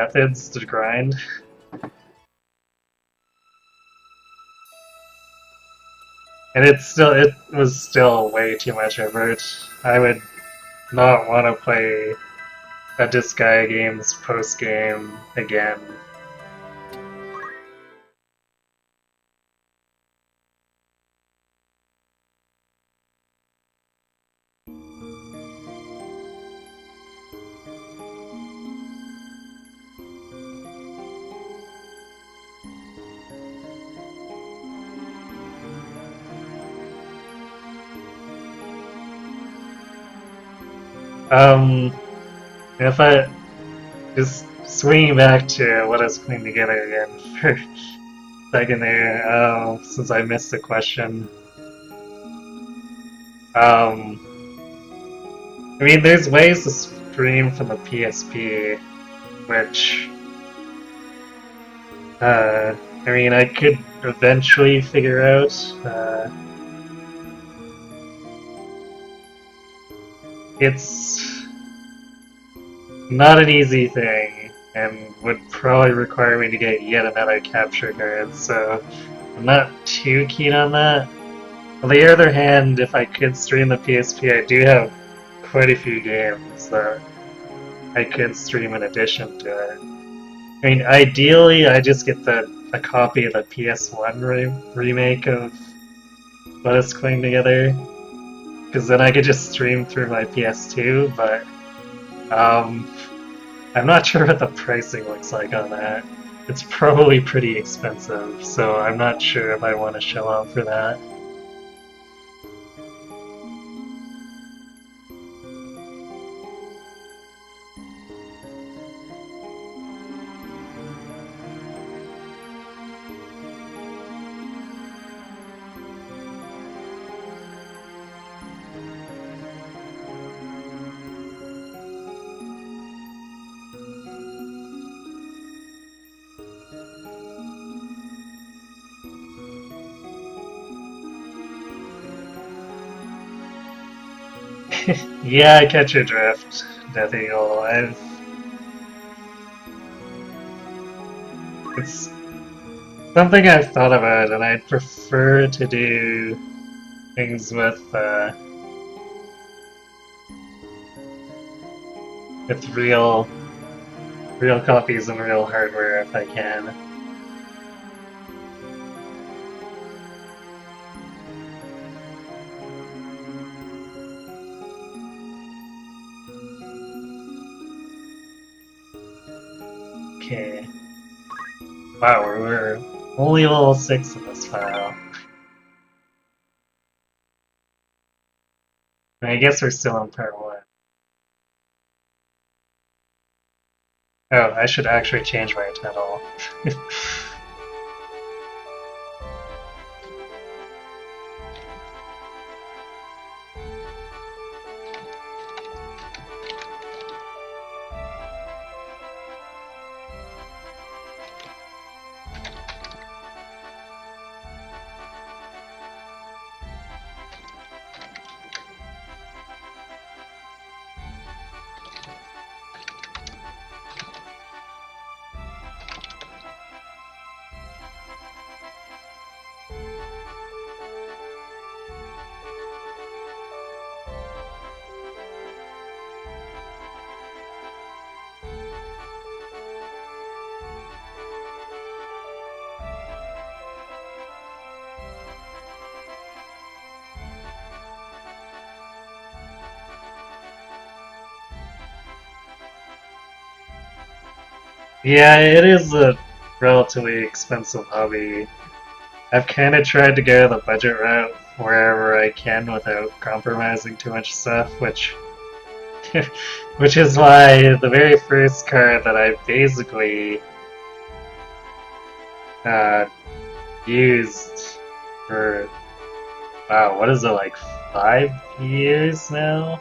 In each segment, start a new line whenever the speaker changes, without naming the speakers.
methods to grind. And it was still way too much effort. I would not want to play a Disgaea Games post game again. If I just swinging back to what I was putting together again for a second there, since I missed the question. I mean, there's ways to stream from the PSP, which, I mean, I could eventually figure out. It's not an easy thing, and would probably require me to get yet another capture card, so I'm not too keen on that. On the other hand, if I could stream the PSP, I do have quite a few games that I could stream in addition to it. I mean, ideally, I just get a copy of the PS1 remake of Let Us Cling Together, because then I could just stream through my PS2, but I'm not sure what the pricing looks like on that. It's probably pretty expensive, so I'm not sure if I want to shell out for that. Yeah, I catch your drift, Death Eagle. It's something I've thought about, and I'd prefer to do things with real copies and real hardware if I can. Okay. Wow, we're only level 6 in this file. I guess we're still on part 1. Oh, I should actually change my title. Yeah, it is a relatively expensive hobby. I've kind of tried to go the budget route wherever I can without compromising too much stuff, which which is why the very first card that I basically used for, wow, what is it, like 5 years now?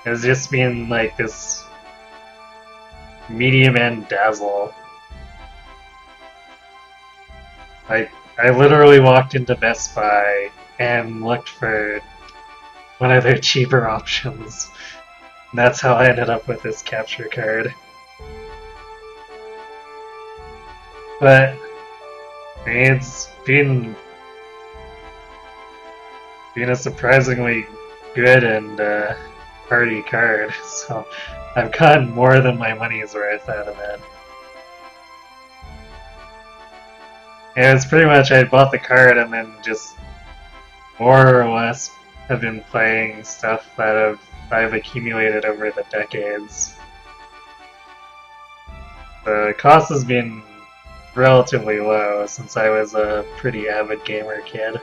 Has just been like this medium end Dazzle. I literally walked into Best Buy and looked for one of their cheaper options. And that's how I ended up with this capture card. But it's been a surprisingly good and hardy card, so I've gotten more than my money's worth out of it. Yeah, it's pretty much I bought the card and then just more or less have been playing stuff that I've accumulated over the decades. The cost has been relatively low since I was a pretty avid gamer kid.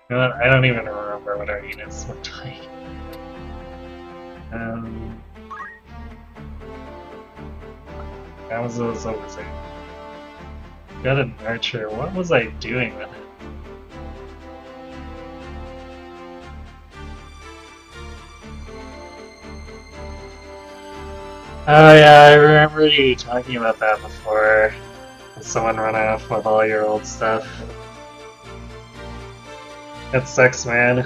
You know what? I don't even remember what our units looked like. That was it. Got an archer. What was I doing with it? Oh yeah, I remember you talking about that before. Someone run off with all your old stuff. That sucks, man.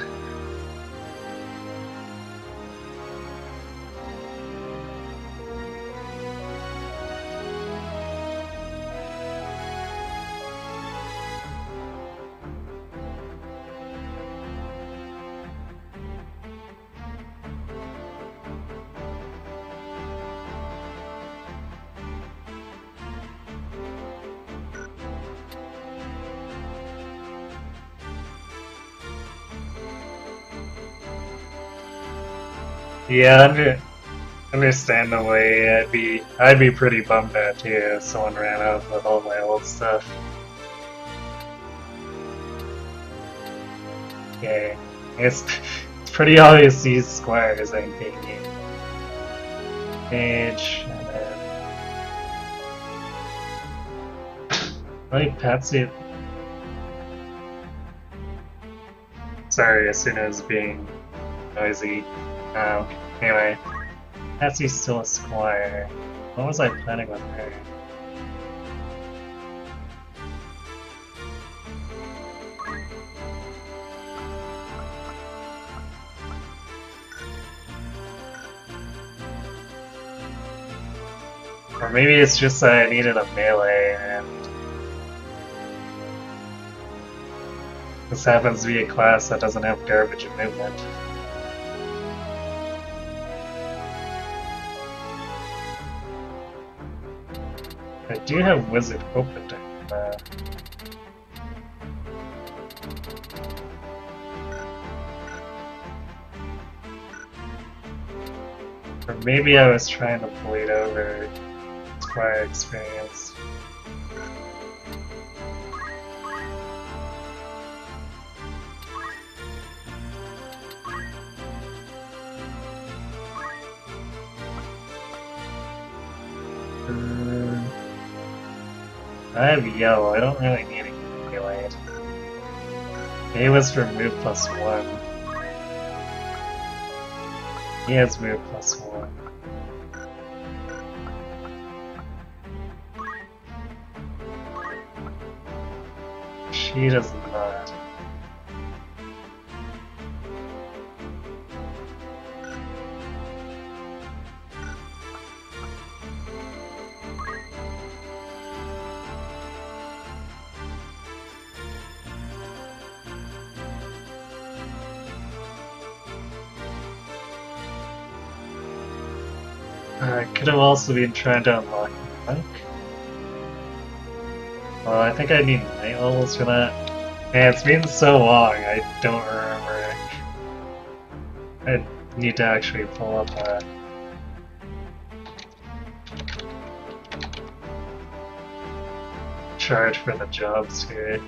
Yeah, understandably, I'd be pretty bummed out too if someone ran off with all my old stuff. Okay, it's pretty obvious these squires ain't thinking. Page and then like Patsy. Sorry, as soon as being noisy. Anyway, Patsy's still a squire. What was I planning with her? Or maybe it's just that I needed a melee and this happens to be a class that doesn't have garbage movement. I do have Wizard opened. Or maybe I was trying to bleed over Squire experience. I have yellow, I don't really need to accumulate. A was for move plus 1. He has move plus 1. She does not. I could have also been trying to unlock Monk. Well, I think I need night levels for that. Man, it's been so long, I don't remember. I need to actually pull up a chart for the jobs here.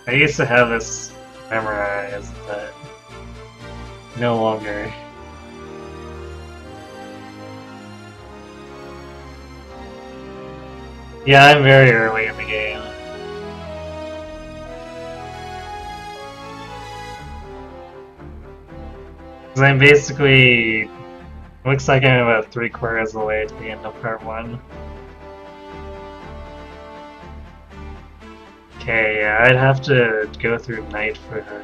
I used to have this memorized, but no longer. Yeah, I'm very early in the game. Because I'm basically... Looks like I'm about 3/4 of the way to the end of part 1. Okay, yeah, I'd have to go through night for her.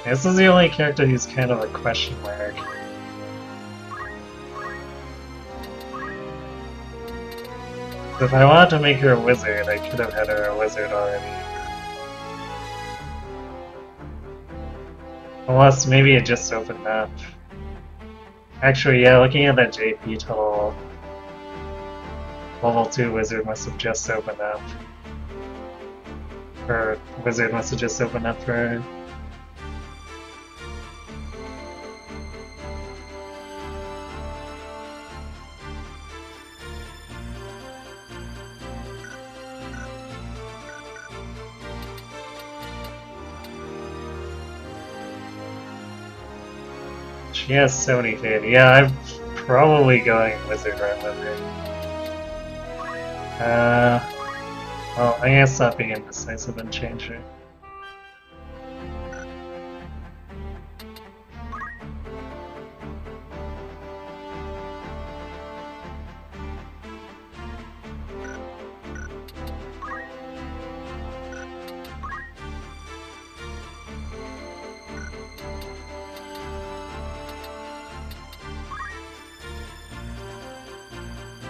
This is the only character who's kind of a question mark. If I wanted to make her a wizard, I could have had her a wizard already. Unless maybe it just opened up. Actually, yeah, looking at that JP total, level 2 wizard must have just opened up. Or wizard must have just opened up for her. She has so many faith. Yeah, I'm probably going wizard right with her. Well, I guess stop being indecisive and change her.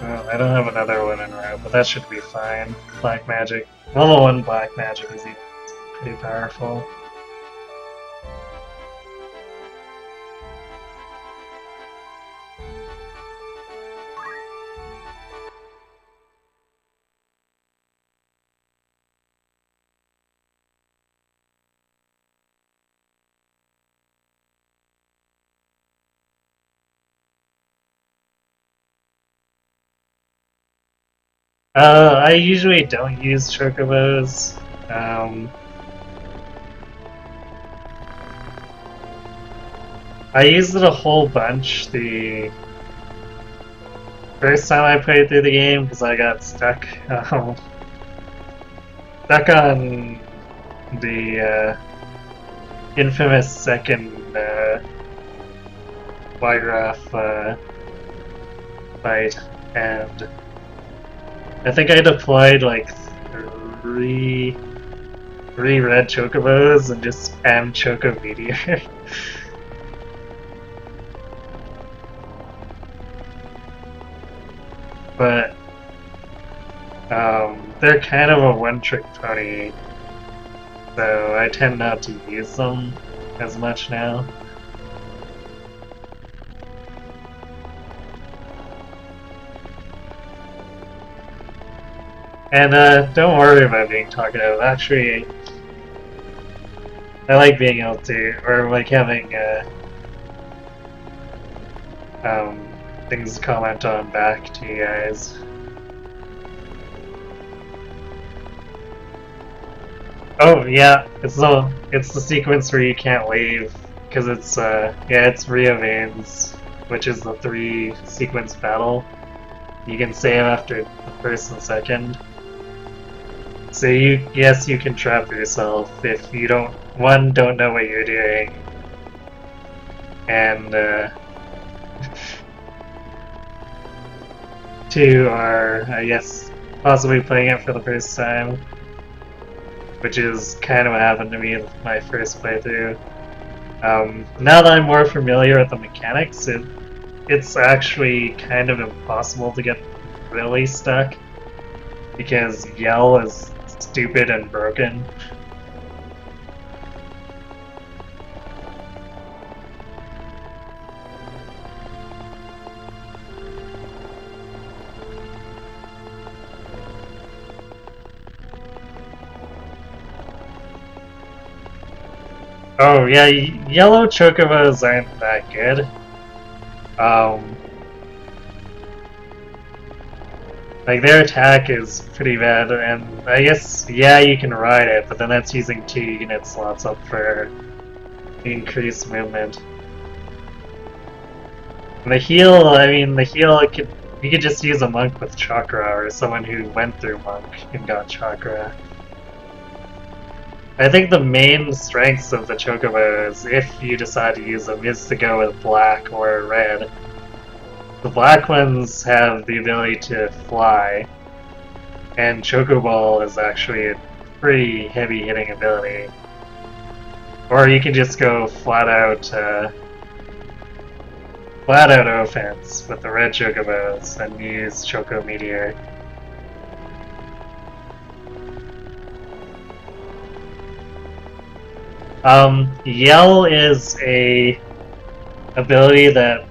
Well, I don't have another one in row, but that should be fine. Black magic. Level 1 black magic is pretty powerful. I usually don't use chocobos. I used it a whole bunch the first time I played through the game because I got stuck on the infamous second Wygraph fight, and I think I deployed like three red chocobos and just spammed Choco Meteor. But they're kind of a one-trick pony, so I tend not to use them as much now. And don't worry about being talkative. Actually, I like being able to, or like having things to comment on back to you guys. Oh yeah, it's the sequence where you can't leave because it's it's Ria Veins, which is the 3 sequence battle. You can save after the first and second. So you can trap yourself if you don't know what you're doing, and 2 are, I guess, possibly playing it for the first time, which is kind of what happened to me in my first playthrough. Now that I'm more familiar with the mechanics, it's actually kind of impossible to get really stuck because Yell is stupid and broken. Oh yeah, yellow chocobos aren't that good. Like their attack is pretty bad, and I guess yeah you can ride it, but then that's using 2 unit slots up for increased movement. The heal, I mean, the heal, you could just use a monk with chakra or someone who went through monk and got chakra. I think the main strengths of the chocobos, if you decide to use them, is to go with black or red. The black ones have the ability to fly, and Chocoball is actually a pretty heavy hitting ability. Or you can just go flat out offense with the red Chocobos and use Choco Meteor. Yell is a ability that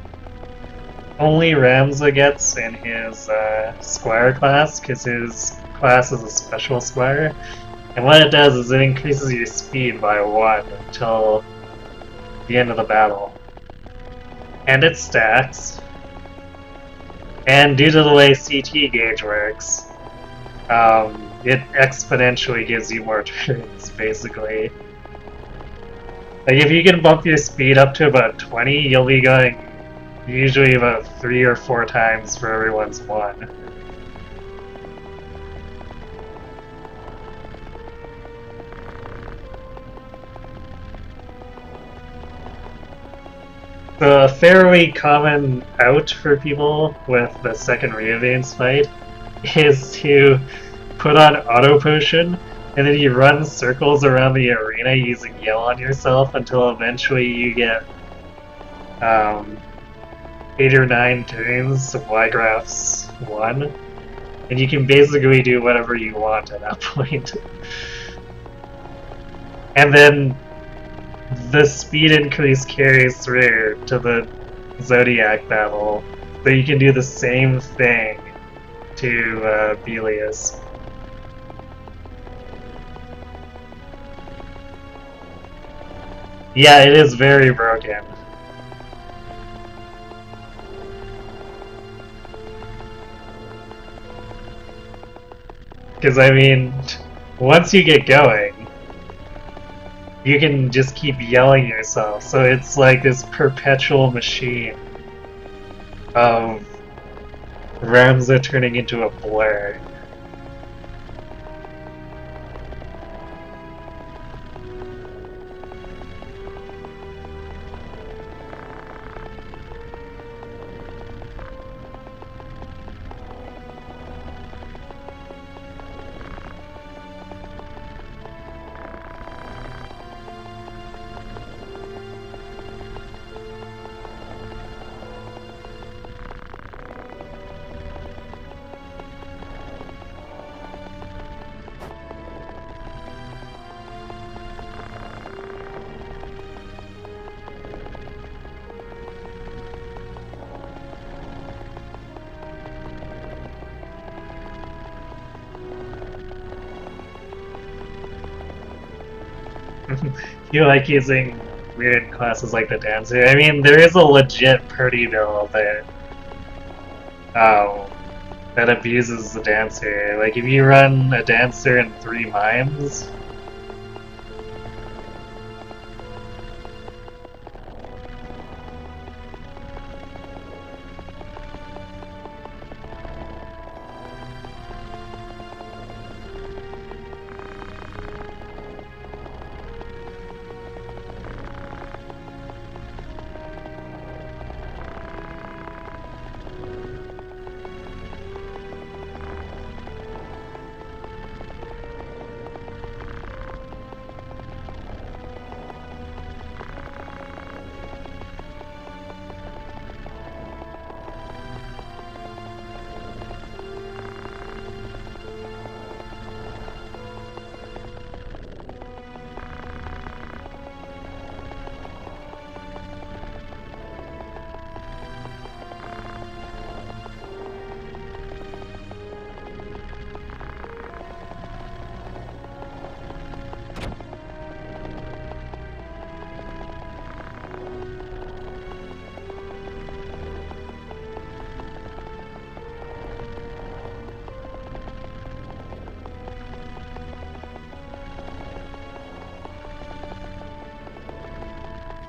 only Ramza gets in his Squire class, because his class is a special Squire. And what it does is it increases your speed by 1 until the end of the battle. And it stacks. And due to the way CT gauge works, it exponentially gives you more turns, basically. Like, if you can bump your speed up to about 20, you'll be going usually about 3 or 4 times for everyone's 1. The fairly common out for people with the second Reavance fight is to put on Auto Potion, and then you run circles around the arena using Yell on yourself until eventually you get 8 or 9 turns of Ygraph's 1, and you can basically do whatever you want at that point. And then the speed increase carries through to the Zodiac battle, so you can do the same thing to Belius. Yeah, it is very broken. Because, I mean, once you get going, you can just keep yelling yourself, so it's like this perpetual machine of Ramza turning into a blur. You like using weird classes like the Dancer? I mean, there is a legit Purdy build that that abuses the Dancer. Like, if you run a Dancer and 3 Mimes,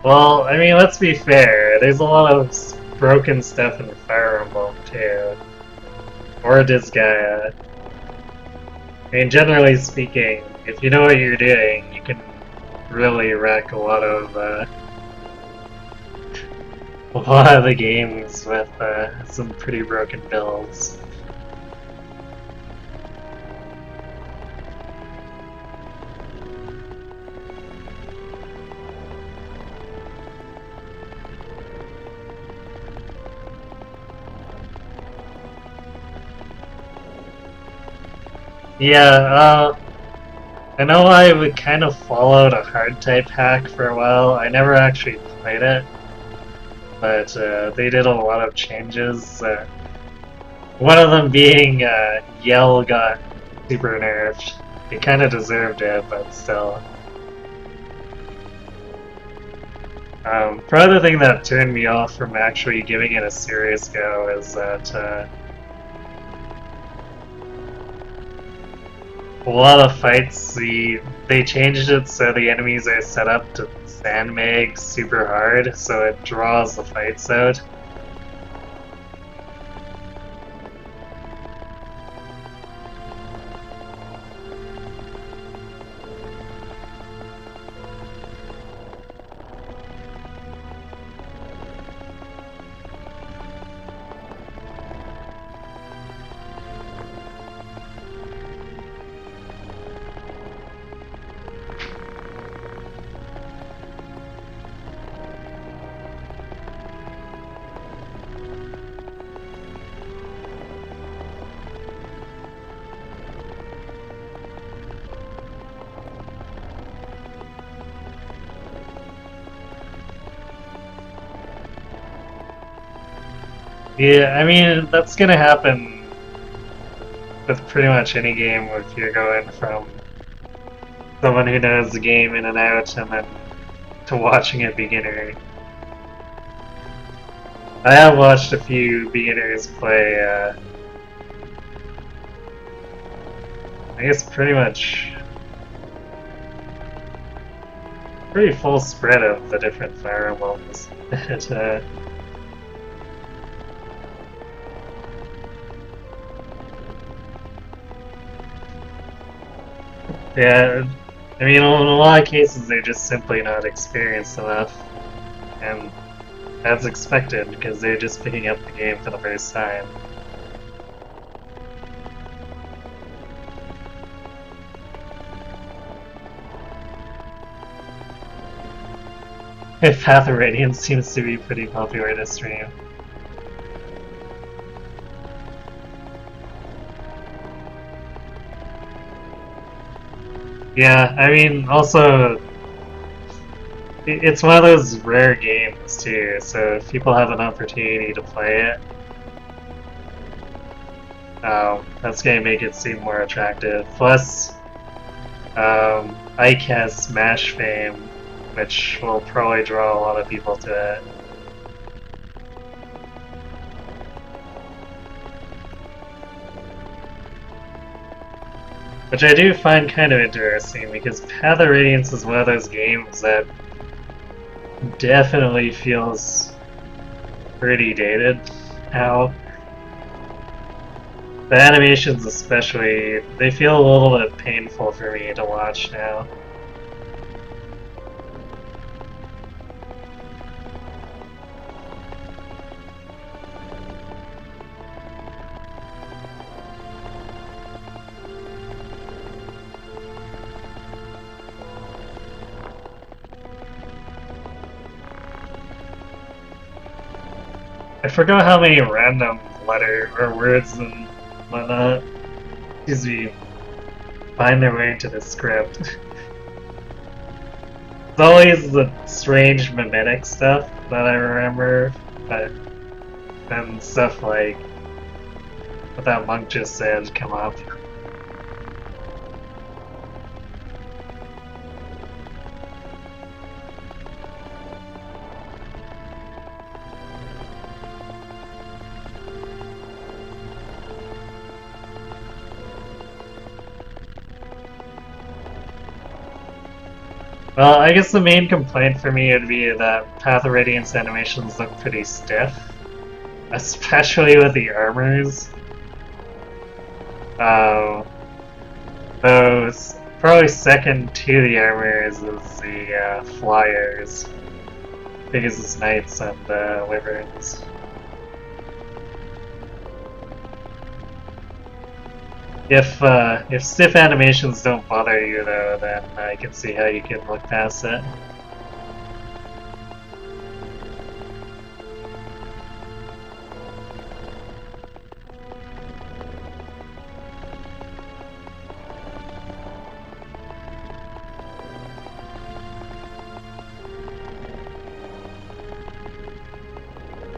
well, I mean, let's be fair. There's a lot of broken stuff in Fire Emblem too. Or Disgaea. I mean, generally speaking, if you know what you're doing, you can really wreck a lot of the games with some pretty broken builds. Yeah, I know I would kind of followed a hard type hack for a while. I never actually played it, but they did a lot of changes. One of them being Yell got super nerfed. It kind of deserved it, but still. Probably the thing that turned me off from actually giving it a serious go is that a lot of fights, they changed it so the enemies are set up to sandbag super hard, so it draws the fights out. Yeah, I mean, that's gonna happen with pretty much any game if you're going from someone who knows the game in and out and then to watching a beginner. I have watched a few beginners play, I guess pretty full spread of the different Fire Emblems. Yeah, I mean, in a lot of cases, they're just simply not experienced enough, and that's expected because they're just picking up the game for the first time. Path of Radiance seems to be pretty popular to stream. Yeah, I mean, also, it's one of those rare games too, so if people have an opportunity to play it, that's going to make it seem more attractive. Plus, Ike has Smash fame, which will probably draw a lot of people to it. Which I do find kind of interesting, because Path of Radiance is one of those games that definitely feels pretty dated now. The animations especially, they feel a little bit painful for me to watch now. I forgot how many random letter or words and whatnot find their way into the script. It's always the strange mimetic stuff that I remember, but then stuff like what that monk just said come up. Well, I guess the main complaint for me would be that Path of Radiance animations look pretty stiff. especially with the armors. Those probably second to the armors is the flyers, Pegasus Knights and Wyverns. If stiff animations don't bother you though, then I can see how you can look past it.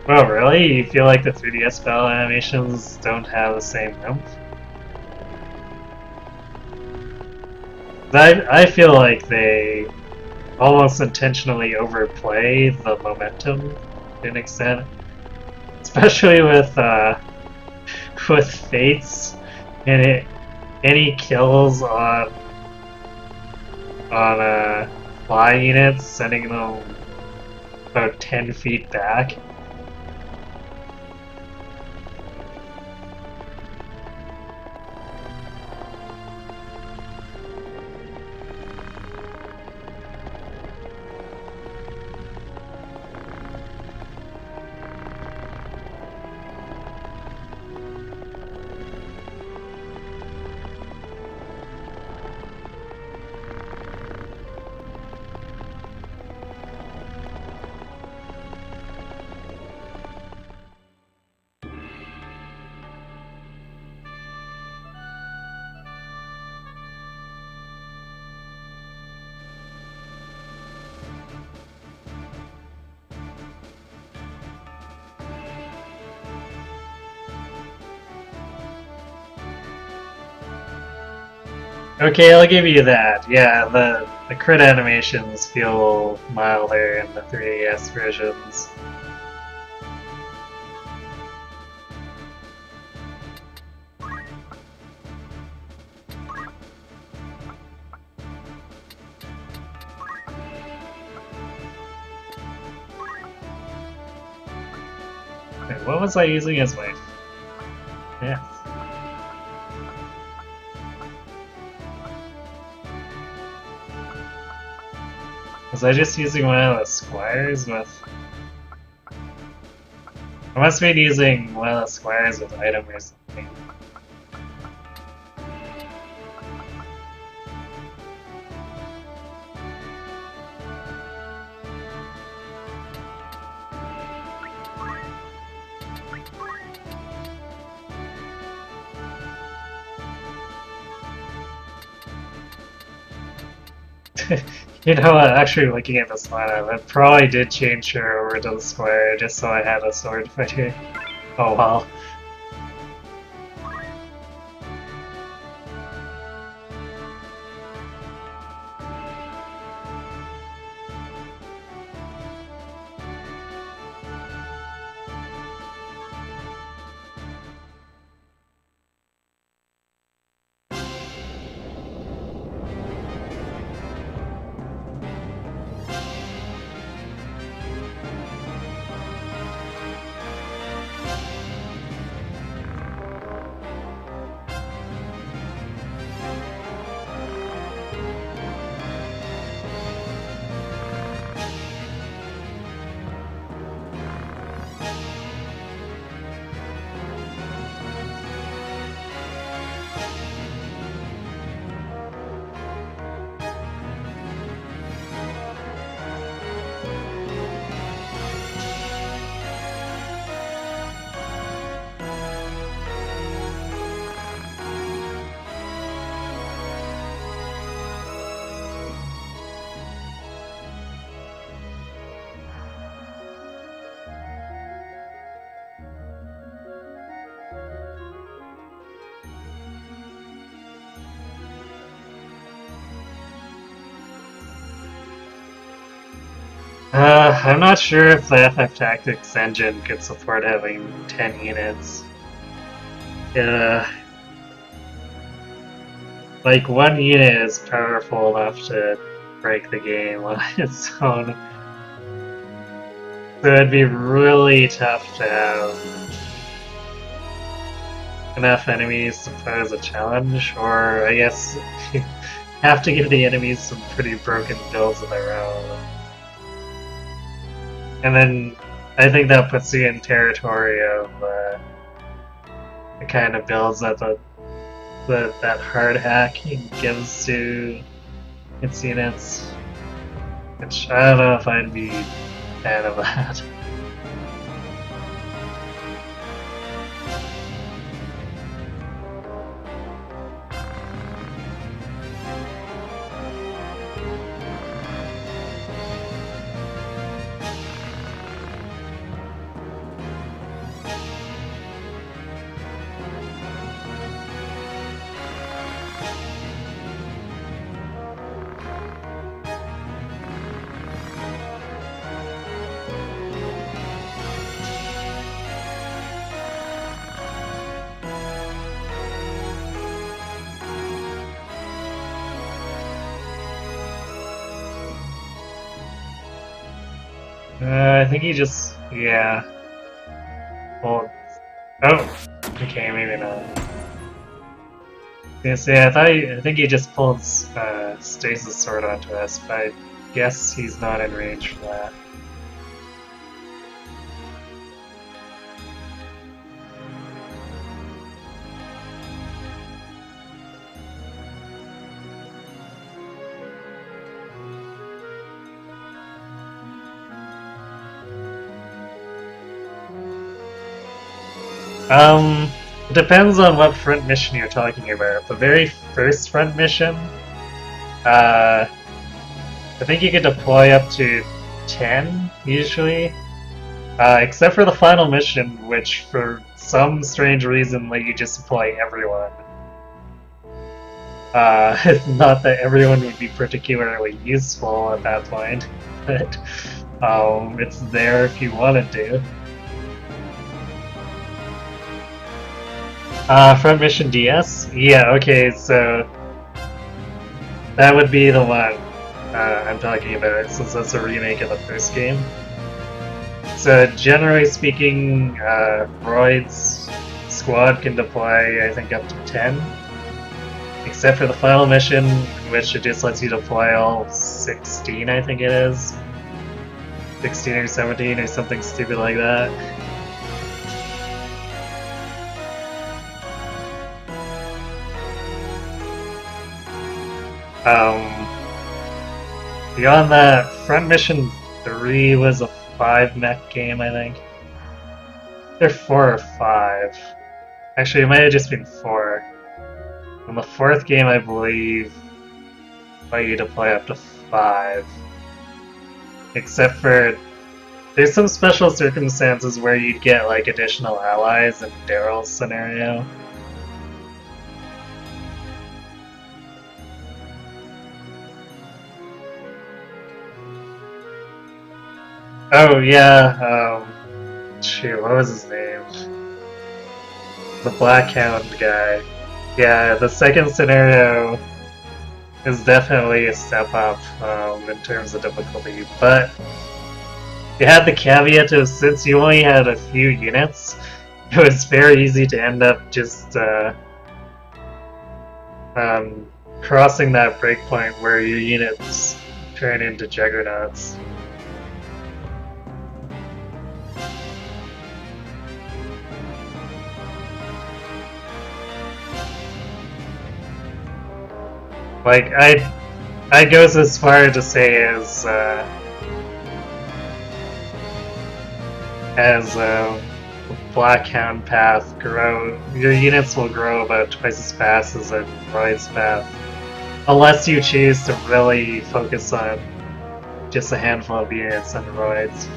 Oh really? You feel like the 3DS battle animations don't have the same oomph? I feel like they almost intentionally overplay the momentum to an extent, especially with Fates and any kills on fly units, sending them about 10 feet back. Okay, I'll give you that. Yeah, the crit animations feel milder in the 3DS versions. Wait, what was I using as my... Yeah. Was I just using one of the squires with... I must have been using one of the squires with item or something. You know what, actually looking at this lineup, I probably did change her over to the square just so I had a sword fighter. Oh well. I'm not sure if the FF Tactics engine could support having 10 units. Like, one unit is powerful enough to break the game on its own. So it'd be really tough to have enough enemies to pose a challenge, or I guess have to give the enemies some pretty broken builds of their own. And then I think that puts you in territory of the kind of builds that that hard hacking gives to its units, which I don't know if I'd be a fan of that. I think he just, yeah. Well, oh, okay, maybe not. Yes, yeah, I think he just pulled Stasis Sword onto us, but I guess he's not in range for that. It depends on what front mission you're talking about. The very first front mission, I think you can deploy up to 10, usually. Except for the final mission, which for some strange reason let you just deploy everyone. Not that everyone would be particularly useful at that point, but it's there if you wanted to. Front Mission DS? Yeah, okay, so that would be the one I'm talking about, since that's a remake of the first game. So generally speaking, Royd's squad can deploy, I think, up to 10. Except for the final mission, which it just lets you deploy all 16, I think it is. 16 or 17 or something stupid like that. Beyond that, Front Mission 3 was a 5-mech game, I think. They're 4 or 5. Actually, it might have just been 4. On the 4th game, I believe, let you deploy up to 5. Except for, there's some special circumstances where you'd get like additional allies in Daryl's scenario. Oh yeah, shoot, what was his name? The Black Hound guy. Yeah, the second scenario is definitely a step up in terms of difficulty, but it had the caveat of since you only had a few units, it was very easy to end up just crossing that breakpoint where your units turn into juggernauts. Like, I'd go as far to say as Black Hound path grow, your units will grow about twice as fast as a Royd's path. Unless you choose to really focus on just a handful of units on Royd's.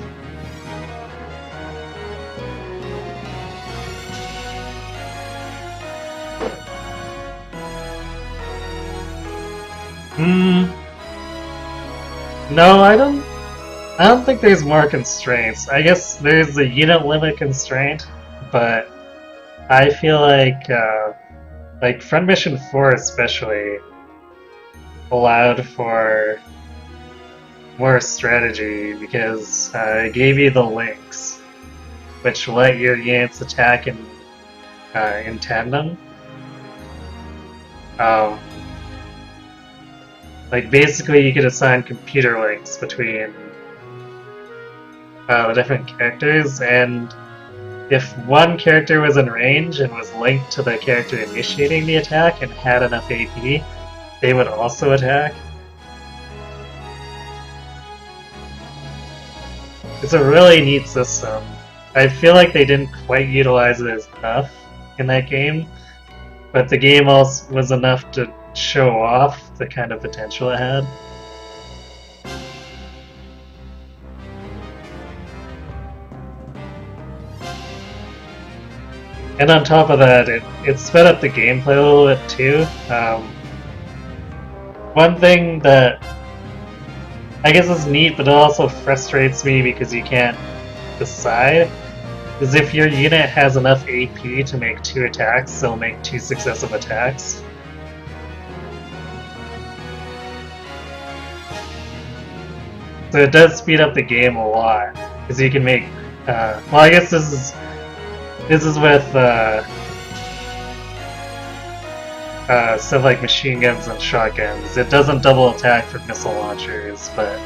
No, I don't think there's more constraints. I guess there's a unit limit constraint, but I feel like Front Mission 4 especially allowed for more strategy because it gave you the links, which let your units attack in tandem. Like basically, you could assign computer links between the different characters, and if one character was in range and was linked to the character initiating the attack and had enough AP, they would also attack. It's a really neat system. I feel like they didn't quite utilize it as enough in that game, but the game also was enough to show off the kind of potential it had. And on top of that, it sped up the gameplay a little bit too. One thing that I guess is neat, but it also frustrates me because you can't decide, is if your unit has enough AP to make 2 attacks, they'll make 2 successive attacks. So it does speed up the game a lot, because you can make. Well, I guess this is with stuff like machine guns and shotguns. It doesn't double attack for missile launchers, but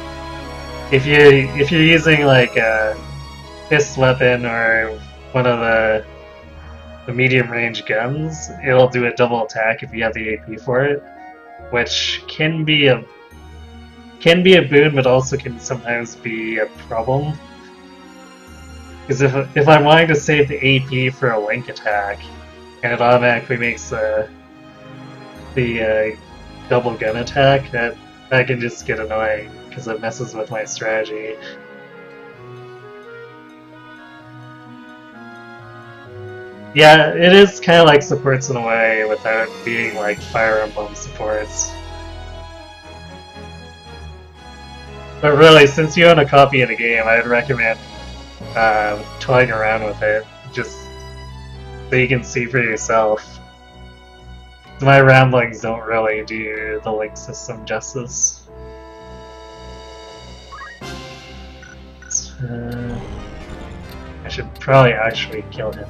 if you're using like a fist weapon or one of the medium range guns, it'll do a double attack if you have the AP for it, which can be a boon, but also can sometimes be a problem. Because if I'm wanting to save the AP for a link attack, and it automatically makes the double gun attack, that can just get annoying because it messes with my strategy. Yeah, it is kind of like supports in a way without being like Fire Emblem supports. But really, since you own a copy of the game, I'd recommend toying around with it, just so you can see for yourself. My ramblings don't really do the link system justice. I should probably actually kill him.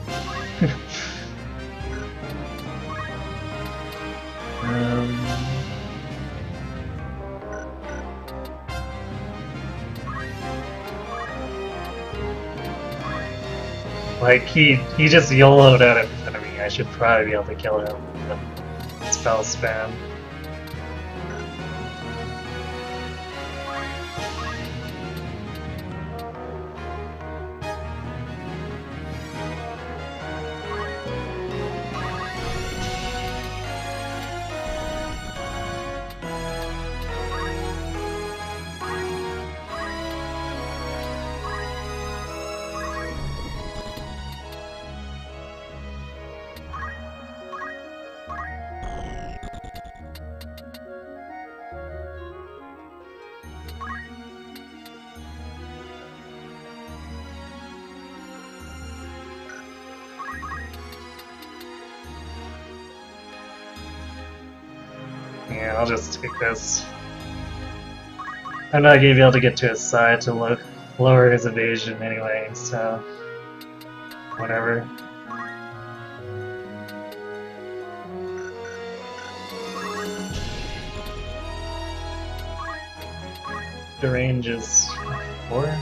Like, he just YOLO'd out in front of me. I should probably be able to kill him with spell spam. Yeah, I'll just take this. I'm not gonna be able to get to his side to lower his evasion anyway, so whatever. The range is 4.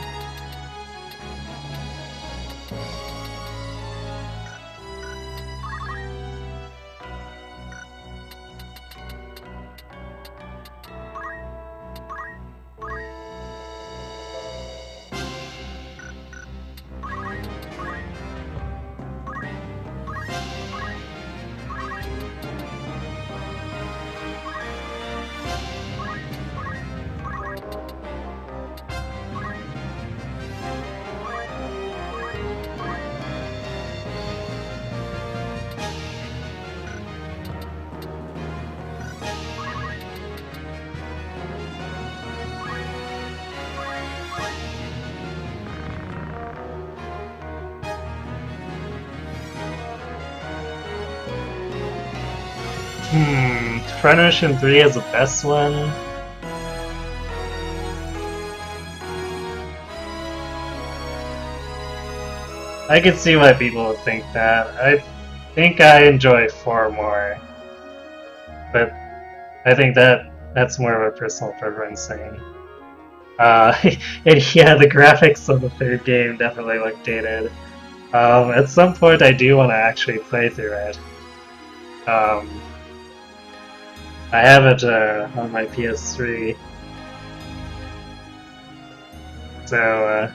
Front Ocean 3 is the best one. I can see why people would think that. I think I enjoy 4 more, but I think that's more of a personal preference thing. And yeah, the graphics of the third game definitely look dated. At some point, I do want to actually play through it. Um, I have it on my PS3, so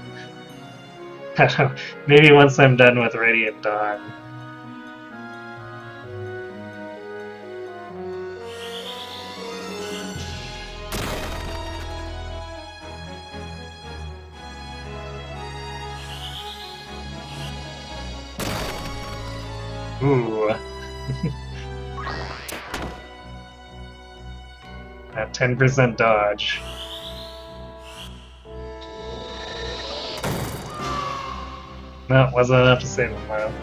I don't know, maybe once I'm done with Radiant Dawn. Ooh. At 10% dodge. No, wasn't enough to save him though.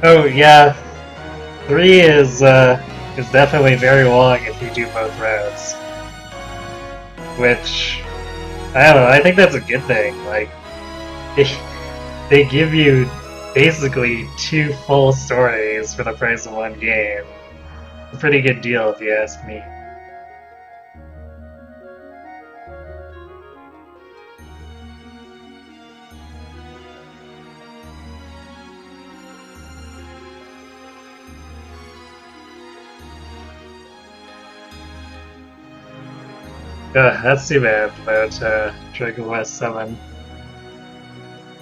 Oh yeah, 3 is definitely very long if you do both routes. Which I don't know, I think that's a good thing. Like they give you basically 2 full stories for the price of 1 game. A pretty good deal if you ask me. That's too bad about Dragon Quest 7.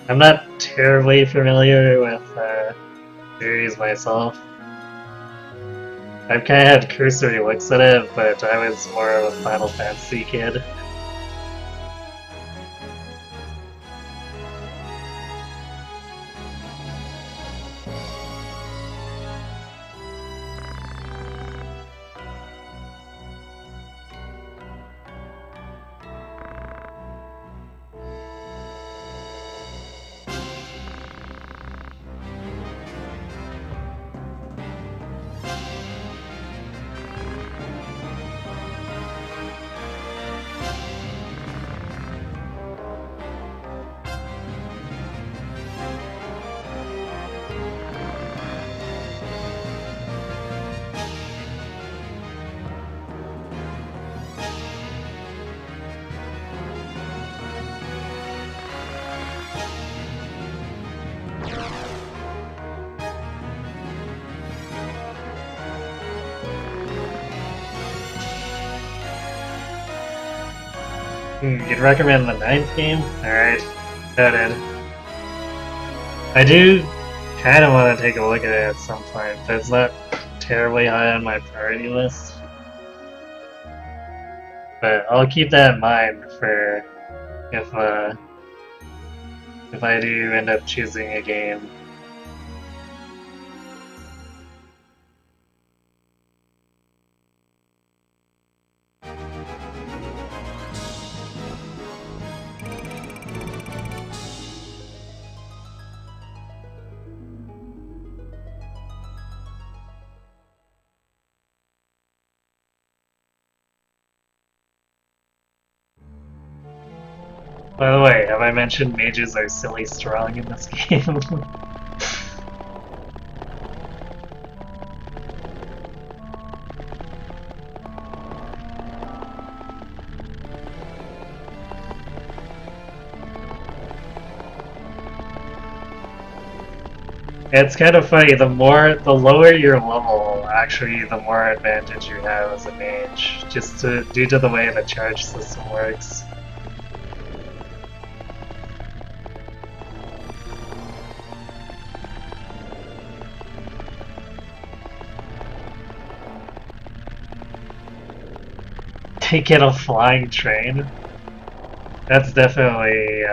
I'm not terribly familiar with the series myself. I've kind of had cursory looks at it, but I was more of a Final Fantasy kid. You'd recommend the 9th game? Alright, noted. I do kind of want to take a look at it at some point, but it's not terribly high on my priority list. But I'll keep that in mind for if I do end up choosing a game. By the way, have I mentioned mages are silly strong in this game? It's kind of funny, the lower your level, actually, the more advantage you have as a mage, just due to the way the charge system works. Get a flying train? That's definitely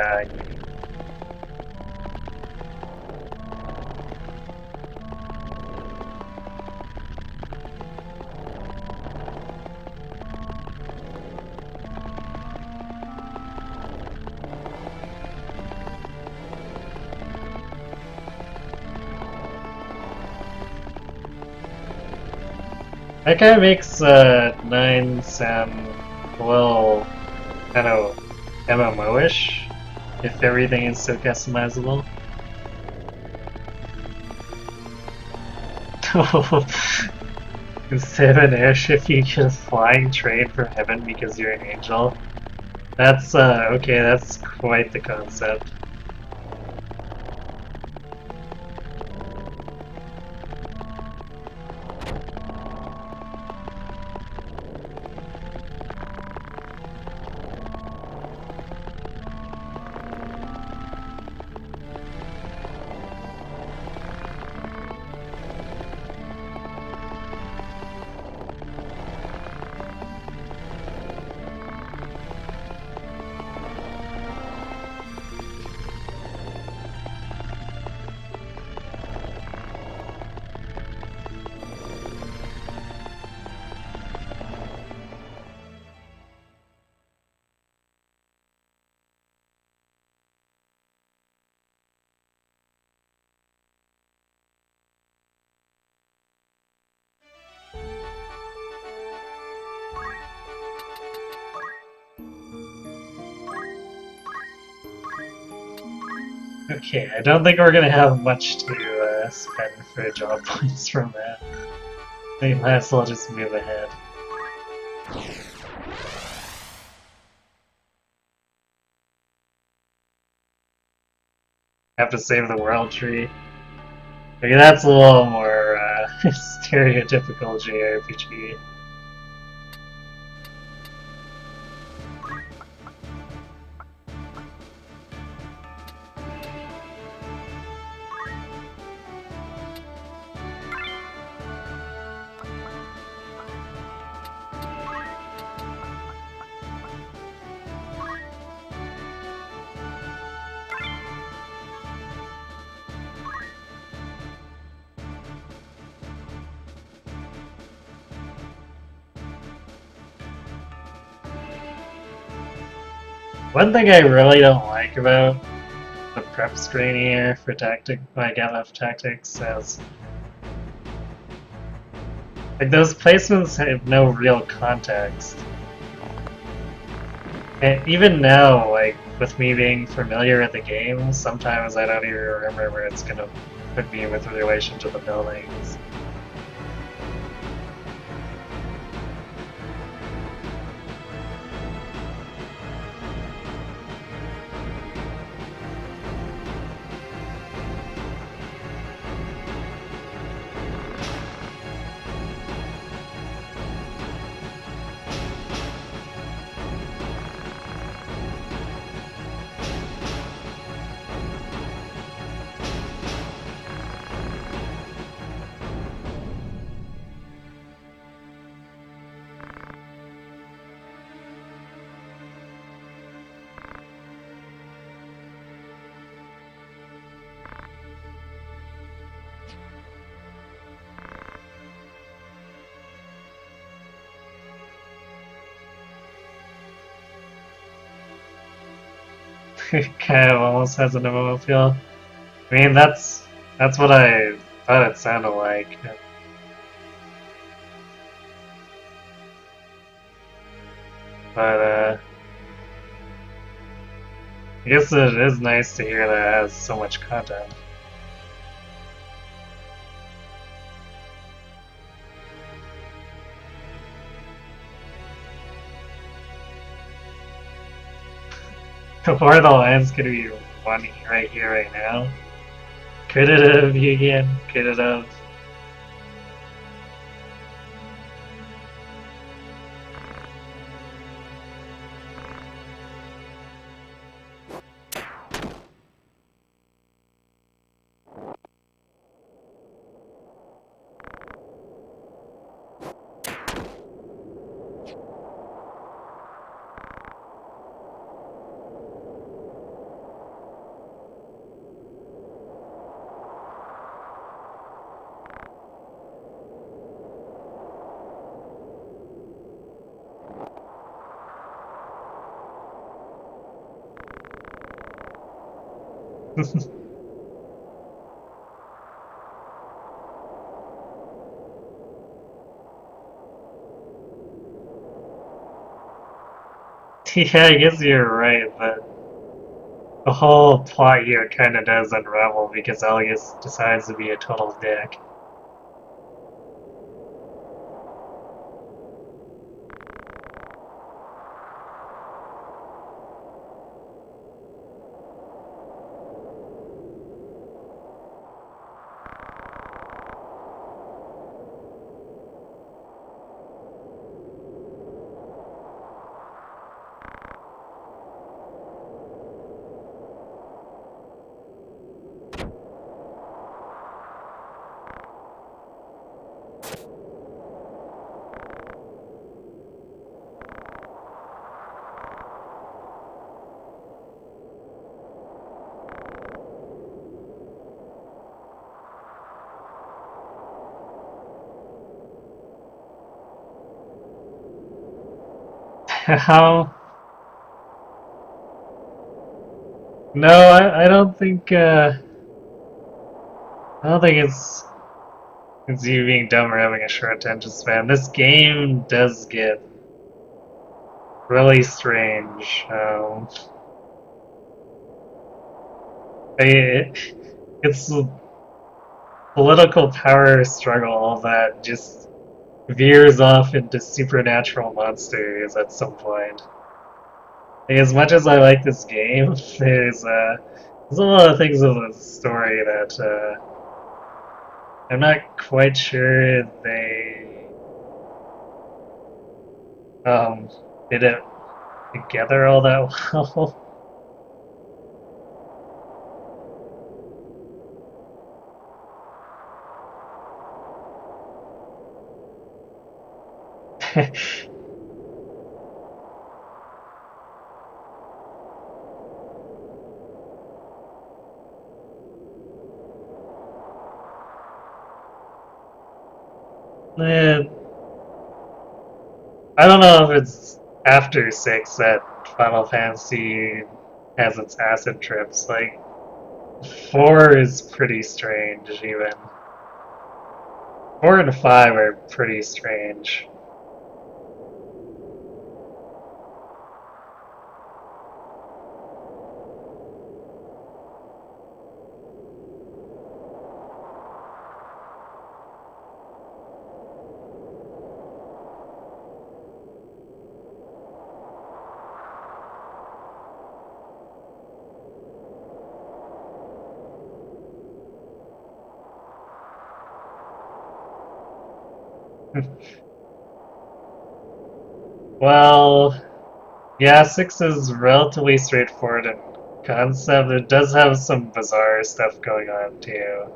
That kind of makes 9 sound a little kind of MMO-ish, if everything is so customizable. Instead of an airship, you get a flying train from heaven because you're an angel. That's, okay, that's quite the concept. Okay, I don't think we're gonna have much to spend for job points from that. We might as well just move ahead. Have to save the world tree. Okay, that's a little more stereotypical JRPG. One thing I really don't like about the prep screen here for like LF Tactics is like those placements have no real context. And even now, like with me being familiar with the game, sometimes I don't even remember where it's gonna put me with relation to the buildings. Kind of almost has an MMO feel. I mean, that's what I thought it sounded like. But I guess it is nice to hear that it has so much content. Or the line's gonna be one right here, right now. Could it have, again? Could it have? Yeah, I guess you're right, but the whole plot here kind of does unravel because Elgus decides to be a total dick. How? No, I don't think. I don't think it's you being dumb or having a short attention span. This game does get really strange. It's a political power struggle that just veers off into supernatural monsters at some point. As much as I like this game, there's a lot of things in the story that I'm not quite sure they did it together all that well. Eh, I don't know if it's after 6 that Final Fantasy has its acid trips. Like, 4 is pretty strange, even. 4 and 5 are pretty strange. Well, yeah, 6 is relatively straightforward in concept. It does have some bizarre stuff going on, too.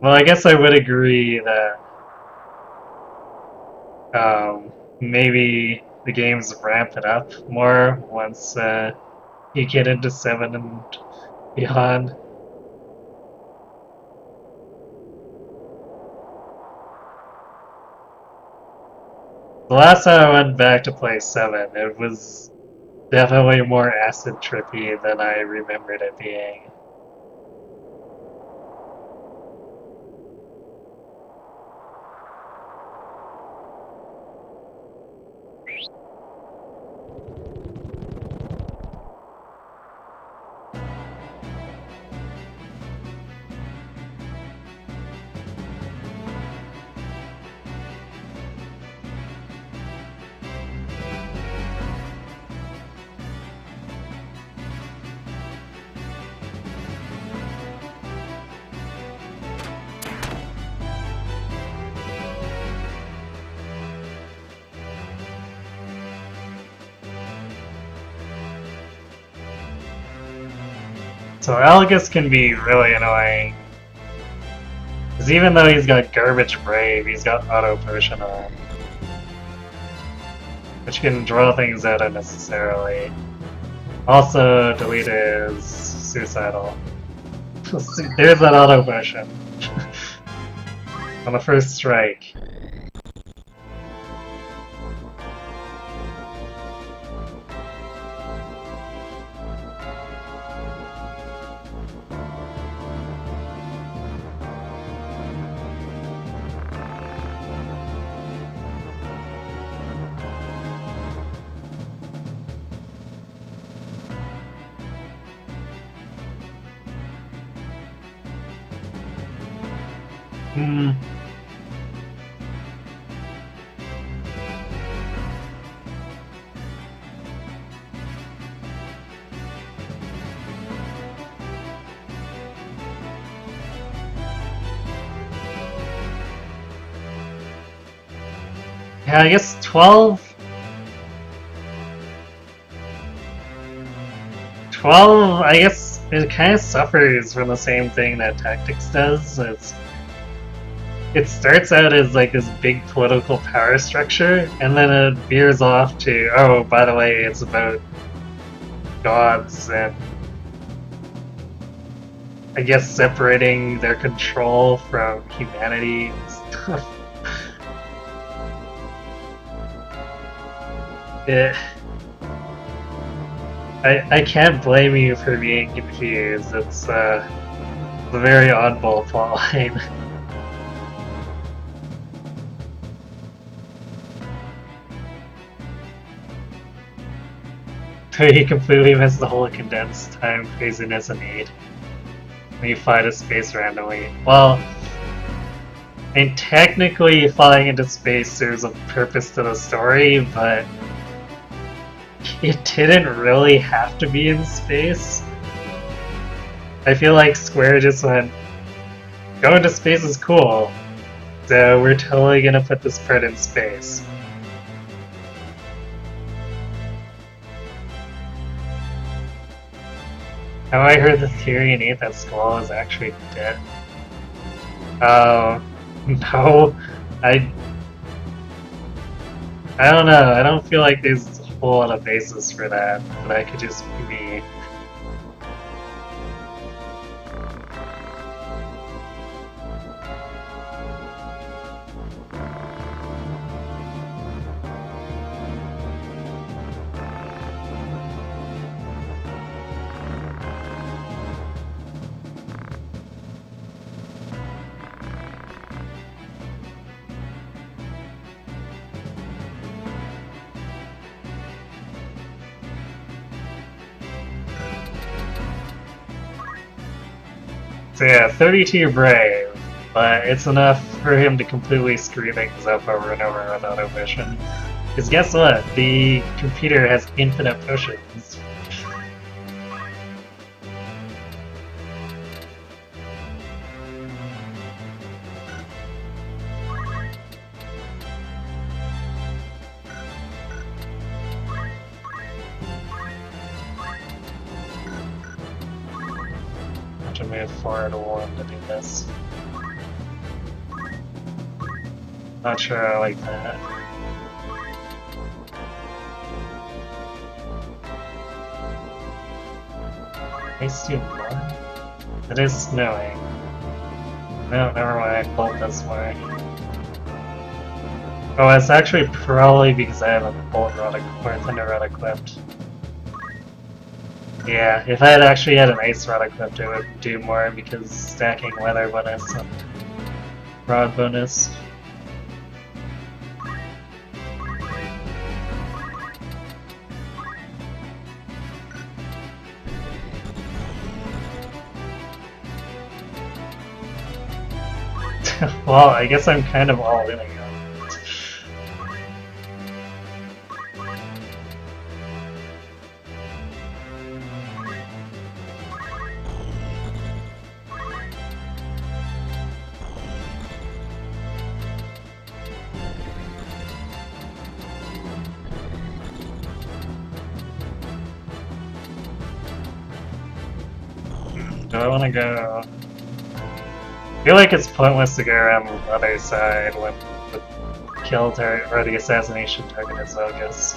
Well, I guess I would agree that maybe the games ramp it up more once you get into 7 and beyond. The last time I went back to play 7, it was definitely more acid trippy than I remembered it being. So Elgus can be really annoying. Because even though he's got Garbage Brave, he's got Auto Potion on. Which can draw things out unnecessarily. Also, delete is suicidal. There's that Auto Potion. On the first strike. Hmm. Yeah, I guess 12. 12, I guess it kind of suffers from the same thing that Tactics does. It starts out as like this big political power structure, and then it veers off to, oh, by the way, it's about gods and I guess separating their control from humanity and stuff. It, I can't blame you for being confused. It's a very oddball plotline. You completely missed the whole condensed time craziness and need when you fly to space randomly. Well, and technically flying into space serves a purpose to the story, but it didn't really have to be in space. I feel like Square just went, going to space is cool, so we're totally gonna put this part in space. Have I heard the theory innate that Squall is actually dead? Oh, no. I don't know. I don't feel like there's a whole lot of basis for that, but that could just be me. So yeah, 32 brave, but it's enough for him to completely screw things up over and over with auto vision. Because guess what? The computer has infinite potions. To move forward one to do this. Not sure I like that. Ice too more? It is snowing. No, never mind, I pulled this way. Oh, it's actually probably because I have a bolt rod or thunder rod equipped. Yeah, if I had actually had an ice rod equipped, it would do more because stacking weather bonus and rod bonus. Well, I guess I'm kind of all in again. Do I want to go? I feel like it's pointless to go around the other side when the kill target or the assassination target is Zelgus.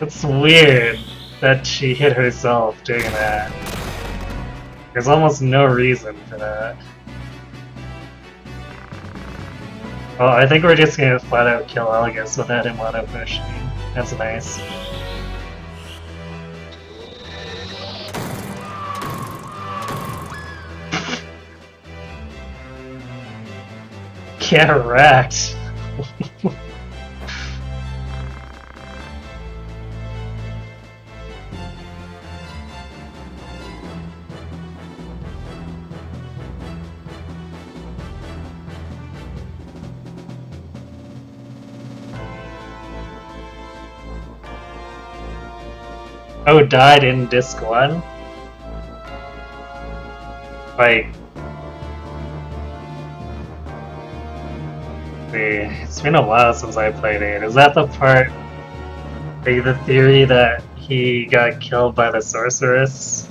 It's weird that she hit herself doing that. There's almost no reason for that. Well, I think we're just gonna flat out kill Elgus without him auto pushing. That's nice. Get wrecked. Oh, died in disc 1? Like... It's been a while since I played it. Is that the part, like the theory that he got killed by the sorceress,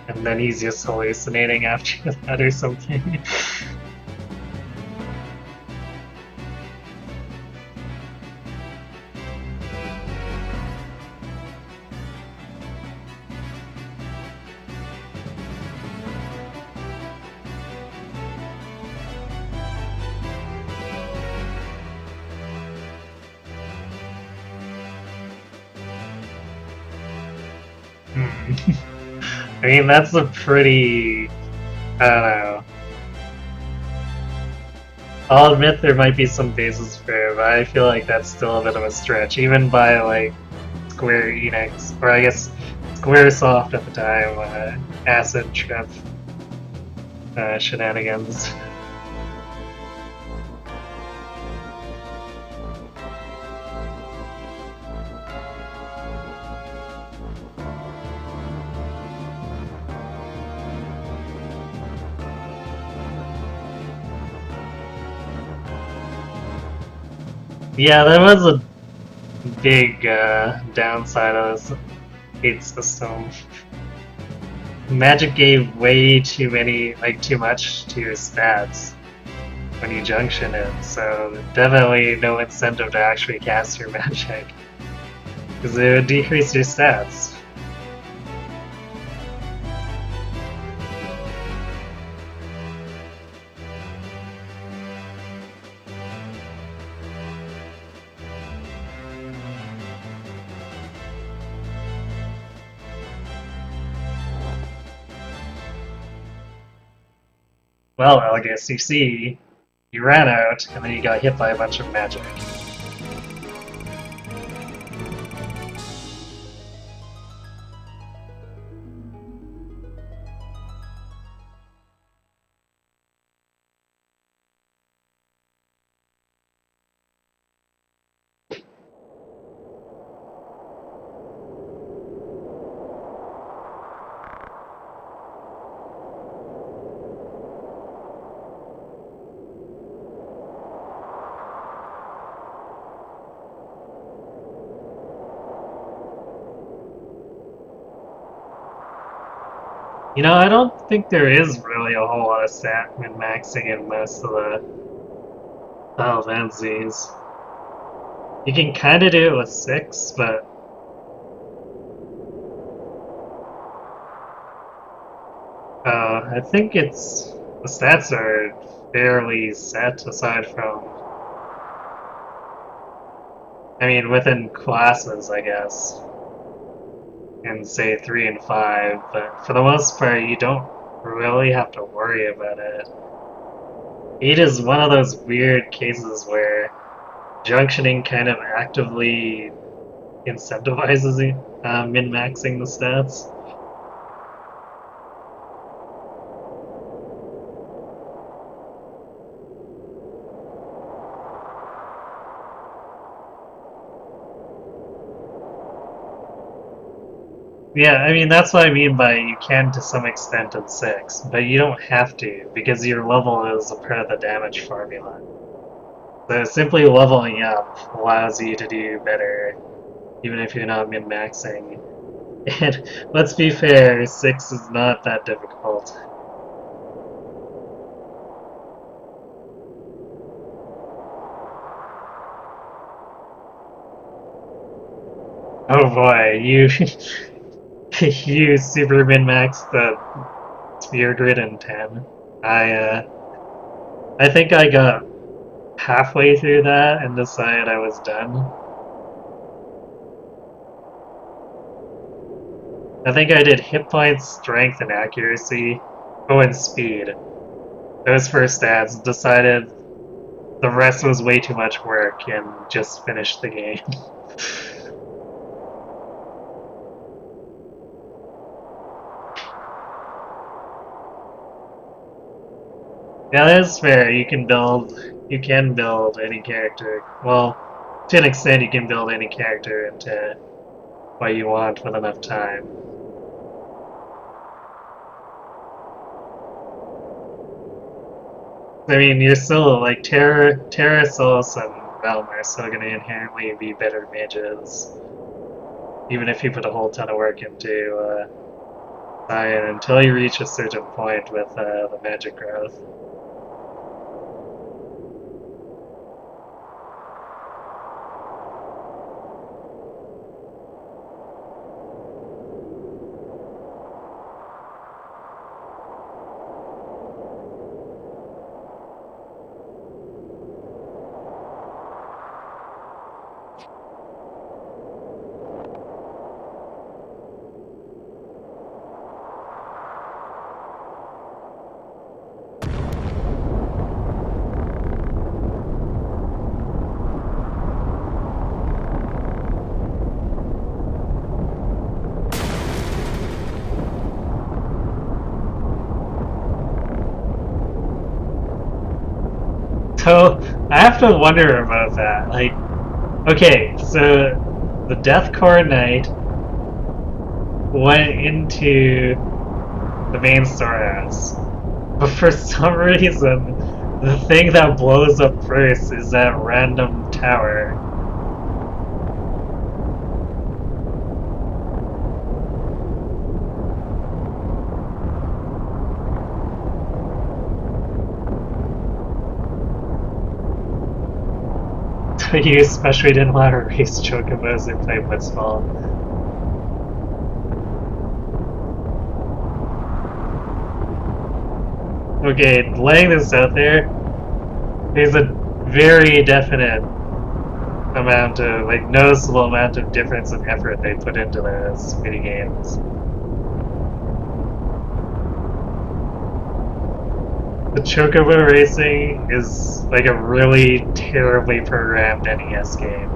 and then he's just hallucinating after that or something? I mean, that's a pretty... I don't know. I'll admit there might be some basis for it, but I feel like that's still a bit of a stretch, even by, like, Square Enix, or I guess Squaresoft at the time, Acid Trip shenanigans. Yeah, that was a big downside of this 8 system. Magic gave way too many, like too much to your stats when you junction it, so definitely no incentive to actually cast your magic, because it would decrease your stats. Well, Elgus, you see, you ran out, and then you got hit by a bunch of magic. You know, I don't think there is really a whole lot of stat min-maxing in most of the Final Fantasies. You can kind of do it with 6, but... I think it's... the stats are fairly set, aside from... I mean, within classes, I guess. In, say, 3 and 5, but for the most part, you don't really have to worry about it. 8 is one of those weird cases where junctioning kind of actively incentivizes min-maxing the stats. Yeah, I mean, that's what I mean by you can to some extent in 6, but you don't have to, because your level is a part of the damage formula. So simply leveling up allows you to do better, even if you're not min-maxing. And let's be fair, 6 is not that difficult. Oh boy, you you super min-maxed the sphere grid in 10. I think I got halfway through that and decided I was done. I think I did hit points, strength, and accuracy. Oh, and speed. Those first stats. Decided the rest was way too much work and just finished the game. Yeah, that's fair. You can build any character. Well, to an extent, you can build any character into what you want with enough time. I mean, you're still like Terra, Solus, and Velma are still going to inherently be better mages, even if you put a whole ton of work into Cyan until you reach a certain point with the magic growth. So I have to wonder about that. Like, okay, so the Deathcore Knight went into the main storehouse, but for some reason, the thing that blows up first is that random tower. You especially didn't want to race Chocobos and play Blitzball. Okay, laying this out there, there's a very definite amount of, like, noticeable amount of difference in effort they put into those minigames. The Chocobo racing is like a really terribly programmed NES game.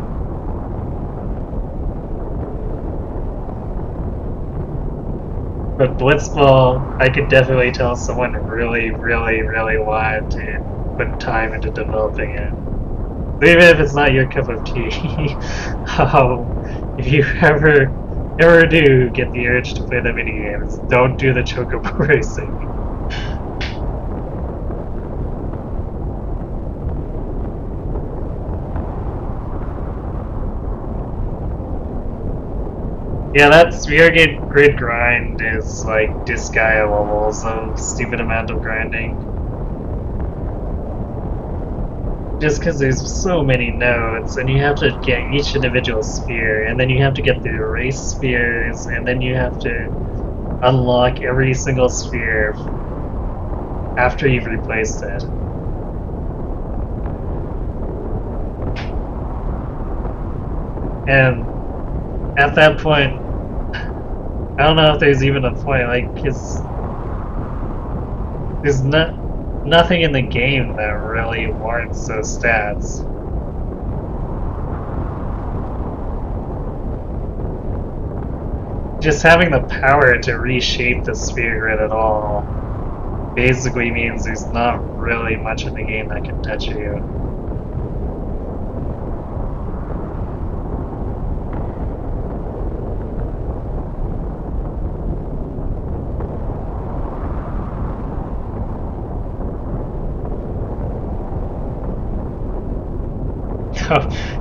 But Blitzball, I could definitely tell someone really wanted to put time into developing it. Even if it's not your cup of tea, if you ever do get the urge to play the minigames, don't do the Chocobo racing. Yeah, that Sphere Grid grind is like Disgaea levels of stupid amount of grinding. Just because there's so many nodes, and you have to get each individual sphere, and then you have to get the race spheres, and then you have to unlock every single sphere after you've replaced it. And at that point, I don't know if there's even a point, like, because there's nothing in the game that really warrants those stats. Just having the power to reshape the sphere grid at all basically means there's not really much in the game that can touch you.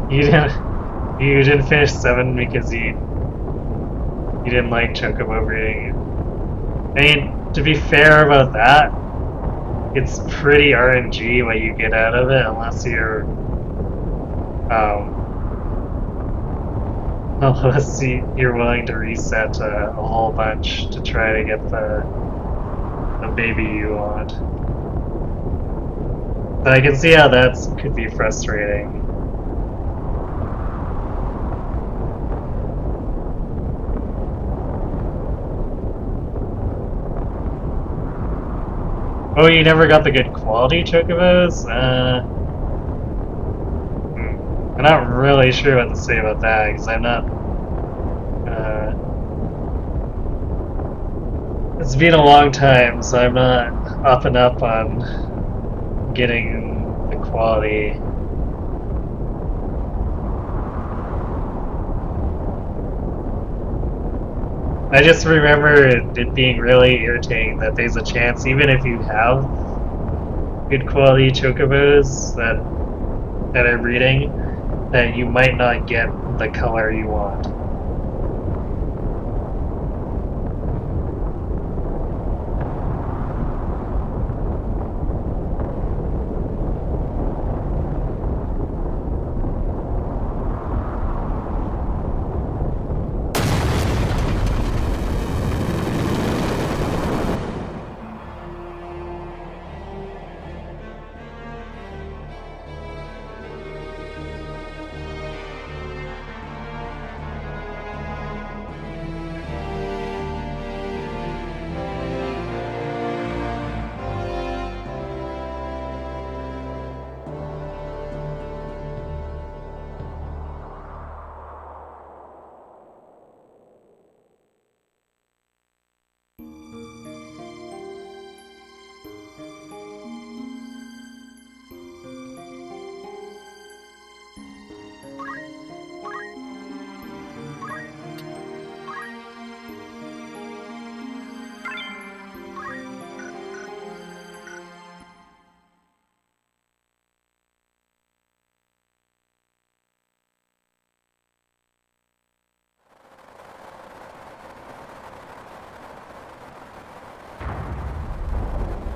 You didn't finish 7 because you didn't like Chocobo breeding. I mean, to be fair about that, it's pretty RNG what you get out of it, unless you're you're willing to reset a whole bunch to try to get the baby you want. So I can see how that could be frustrating. Oh, you never got the good quality Chocobos? I'm not really sure what to say about that because I'm not. It's been a long time, so I'm not up and up on getting the quality. I just remember it being really irritating that there's a chance, even if you have good quality chocobos that are breeding, that you might not get the color you want.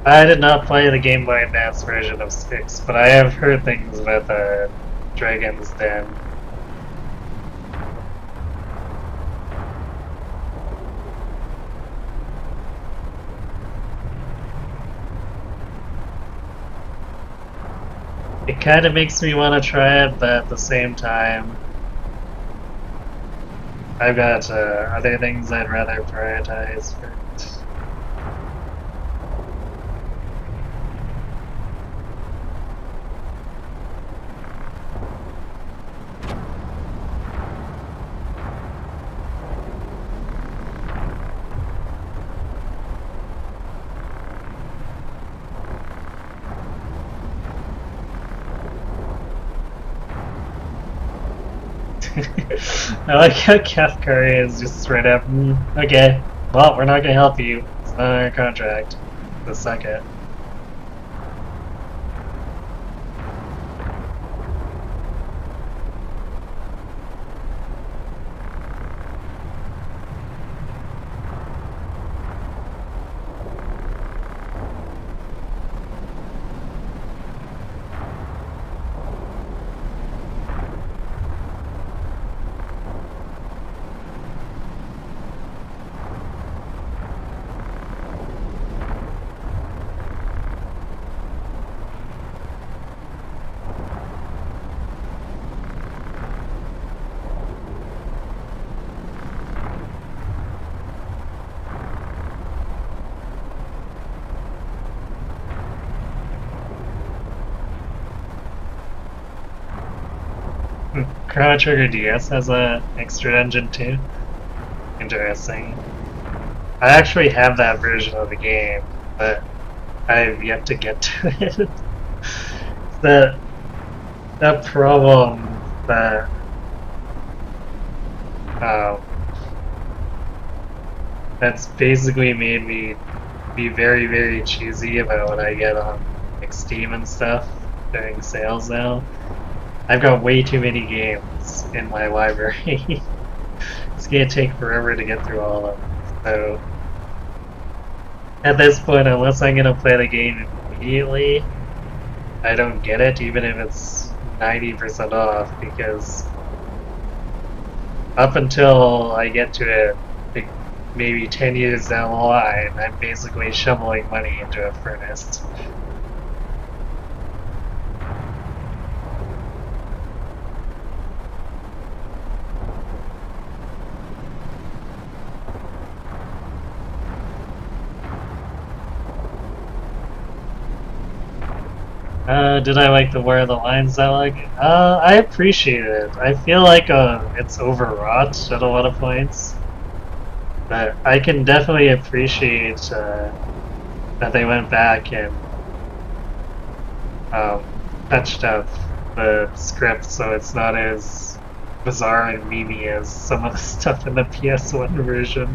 I did not play the Game Boy Advance version of Styx, but I have heard things about the Dragon's Den. It kind of makes me want to try it, but at the same time, I've got other things I'd rather prioritize first. I like how Cathcari is just straight up, okay, well, we're not gonna help you. It's not on our contract. The second. Chrono Trigger DS has a extra engine too. Interesting. I actually have that version of the game, but I've yet to get to it. that that problem that that's basically made me be very, very choosy about what I get on like Steam and stuff during sales now. I've got way too many games in my library. It's gonna take forever to get through all of them. So at this point, unless I'm gonna play the game immediately, I don't get it, even if it's 90% off, because up until I get to it, like maybe 10 years down the line, I'm basically shoveling money into a furnace. Did I like the Where are the Lines dialogue? I appreciate it. I feel like it's overwrought at a lot of points. But I can definitely appreciate that they went back and touched up the script so it's not as bizarre and memey as some of the stuff in the PS1 version.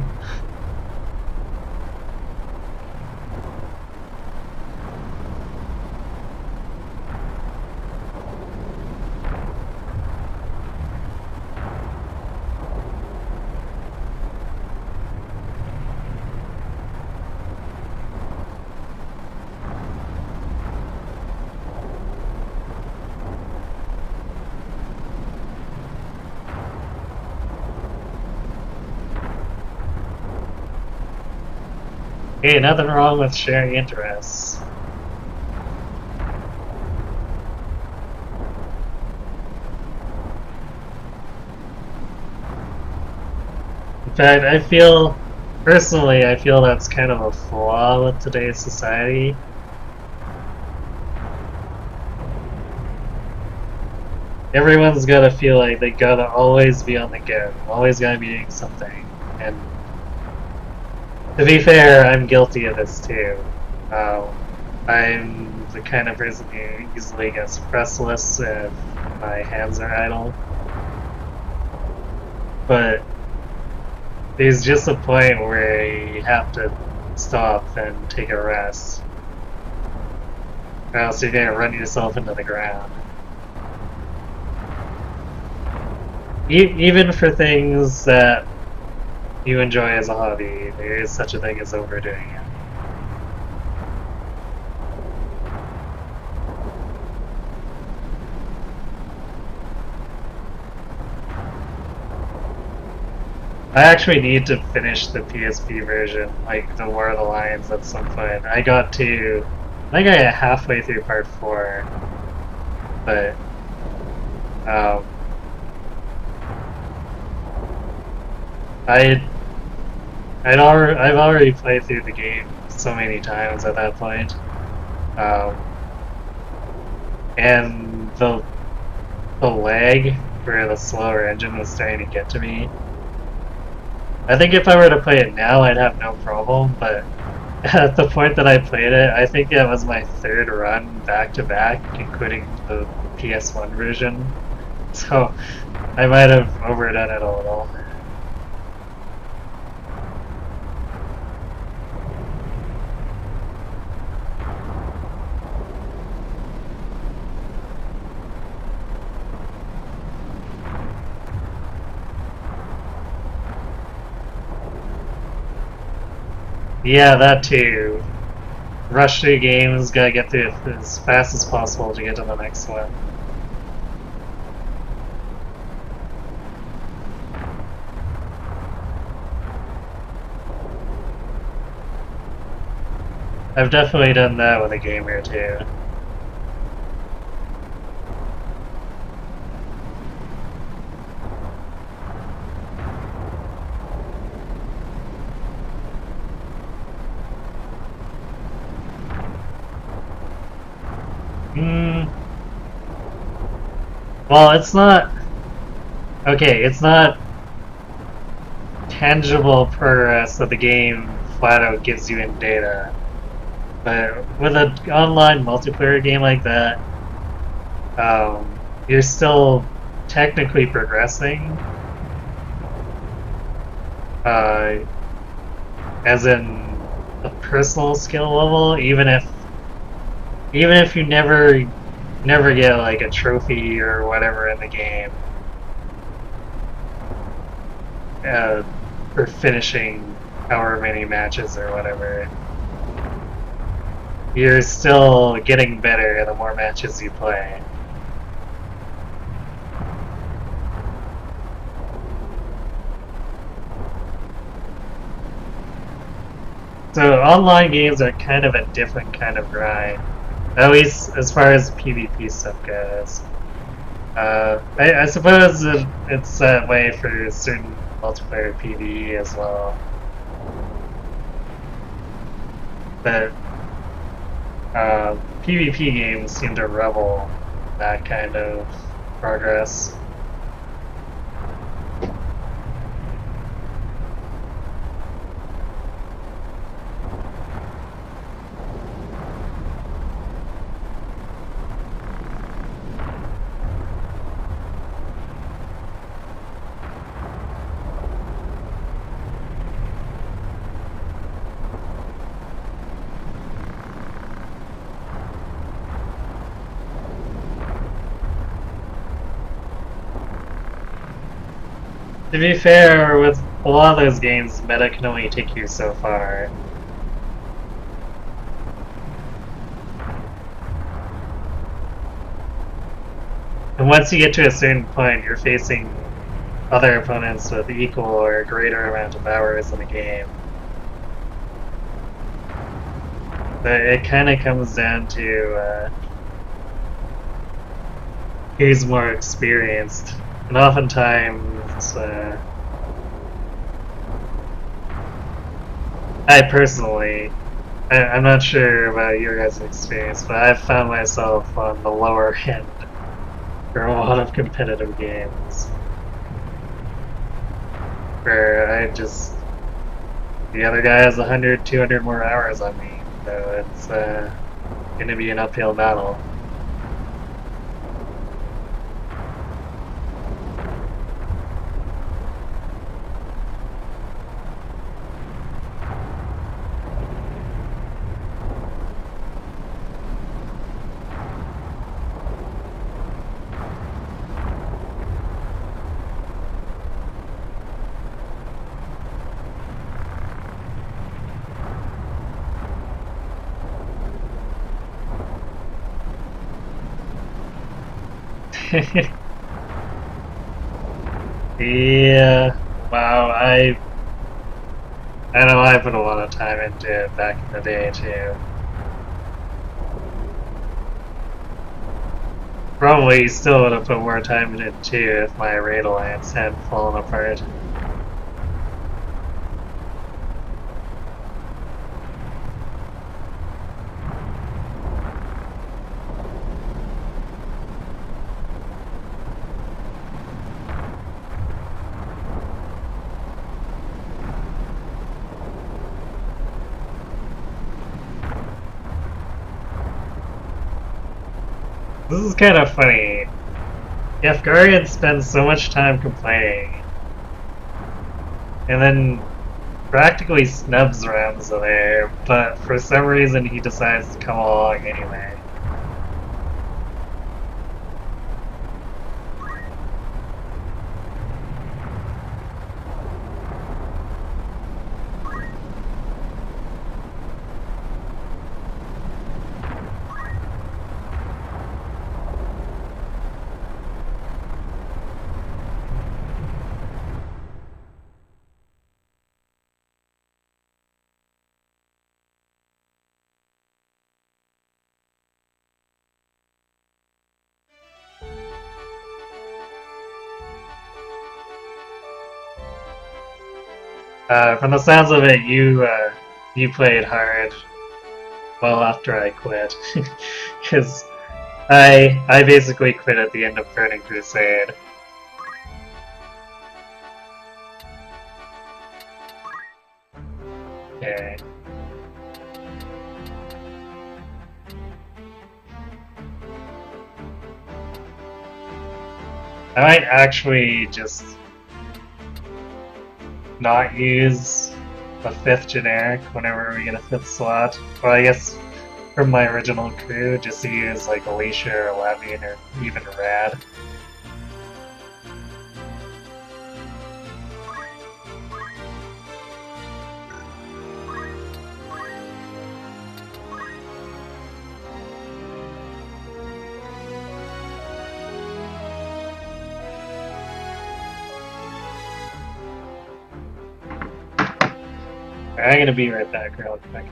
Hey, nothing wrong with sharing interests. In fact, personally, I feel that's kind of a flaw with today's society. Everyone's gotta feel like they gotta always be on the go, always gotta be doing something. And to be fair, I'm guilty of this too. I'm the kind of person who easily gets restless if my hands are idle. But there's just a point where you have to stop and take a rest, or else you're gonna run yourself into the ground. Even for things that you enjoy as a hobby, there is such a thing as overdoing it. I actually need to finish the PSP version, like the War of the Lions, at some point. I think I got halfway through part 4, but I've already played through the game so many times at that point, and the lag for the slower engine was starting to get to me. I think if I were to play it now, I'd have no problem, but at the point that I played it, I think that was my 3rd run back to back, including the PS1 version, so I might have overdone it a little. Yeah, that too. Rush through games, gotta get through it as fast as possible to get to the next one. I've definitely done that with a game or two. Well, it's not... Okay, it's not tangible progress that the game flat out gives you in data. But with an online multiplayer game like that, you're still technically progressing. As in a personal skill level, even if you never get like a trophy or whatever in the game for finishing however many matches or whatever. You're still getting better the more matches you play. So online games are kind of a different kind of grind, at least as far as PvP stuff goes. I suppose it's that way for certain multiplayer PvE as well. But PvP games seem to revel in that kind of progress. To be fair, with a lot of those games, meta can only take you so far. And once you get to a certain point, you're facing other opponents with equal or greater amount of hours in the game. But it kind of comes down to who's more experienced. And oftentimes, I personally, I'm not sure about your guys' experience, but I've found myself on the lower end for a lot of competitive games. Where the other guy has 100, 200 more hours on me, so it's gonna be an uphill battle. Yeah, wow, I know I put a lot of time into it back in the day too. Probably still would have put more time in it too if my Raid Alliance hadn't fallen apart. This is kind of funny. Yefgarian spends so much time complaining, and then practically snubs Ramza there, but for some reason he decides to come along anyway. From the sounds of it, you played hard well after I quit, because I basically quit at the end of Burning Crusade. Okay. I might actually just not use a 5th generic whenever we get a 5th slot. Well, I guess from my original crew, just to use like Alicia or Lavian or even Rad. I'm gonna be right back real quick.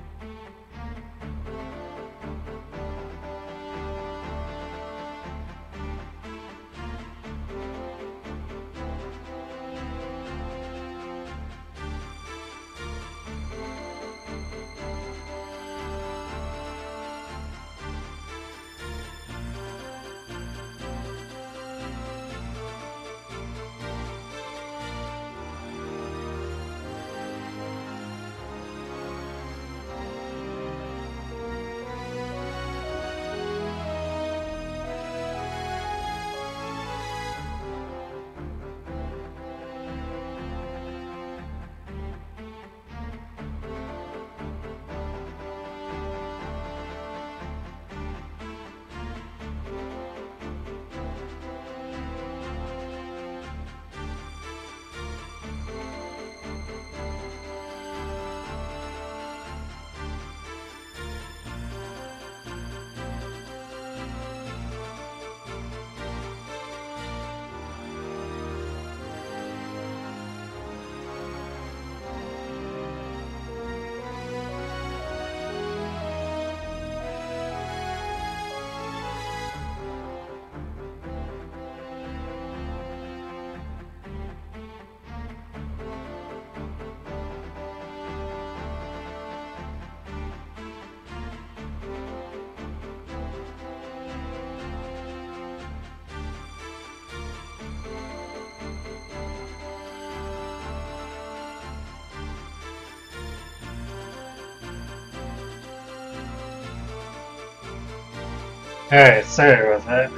Alright, sorry about that.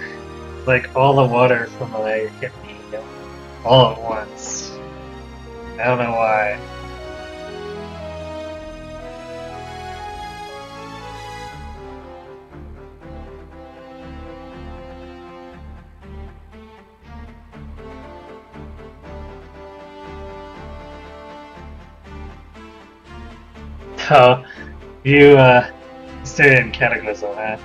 Like, all the water from the lake hit me all at once. I don't know why. Oh, you, stayed in Cataclysm, huh?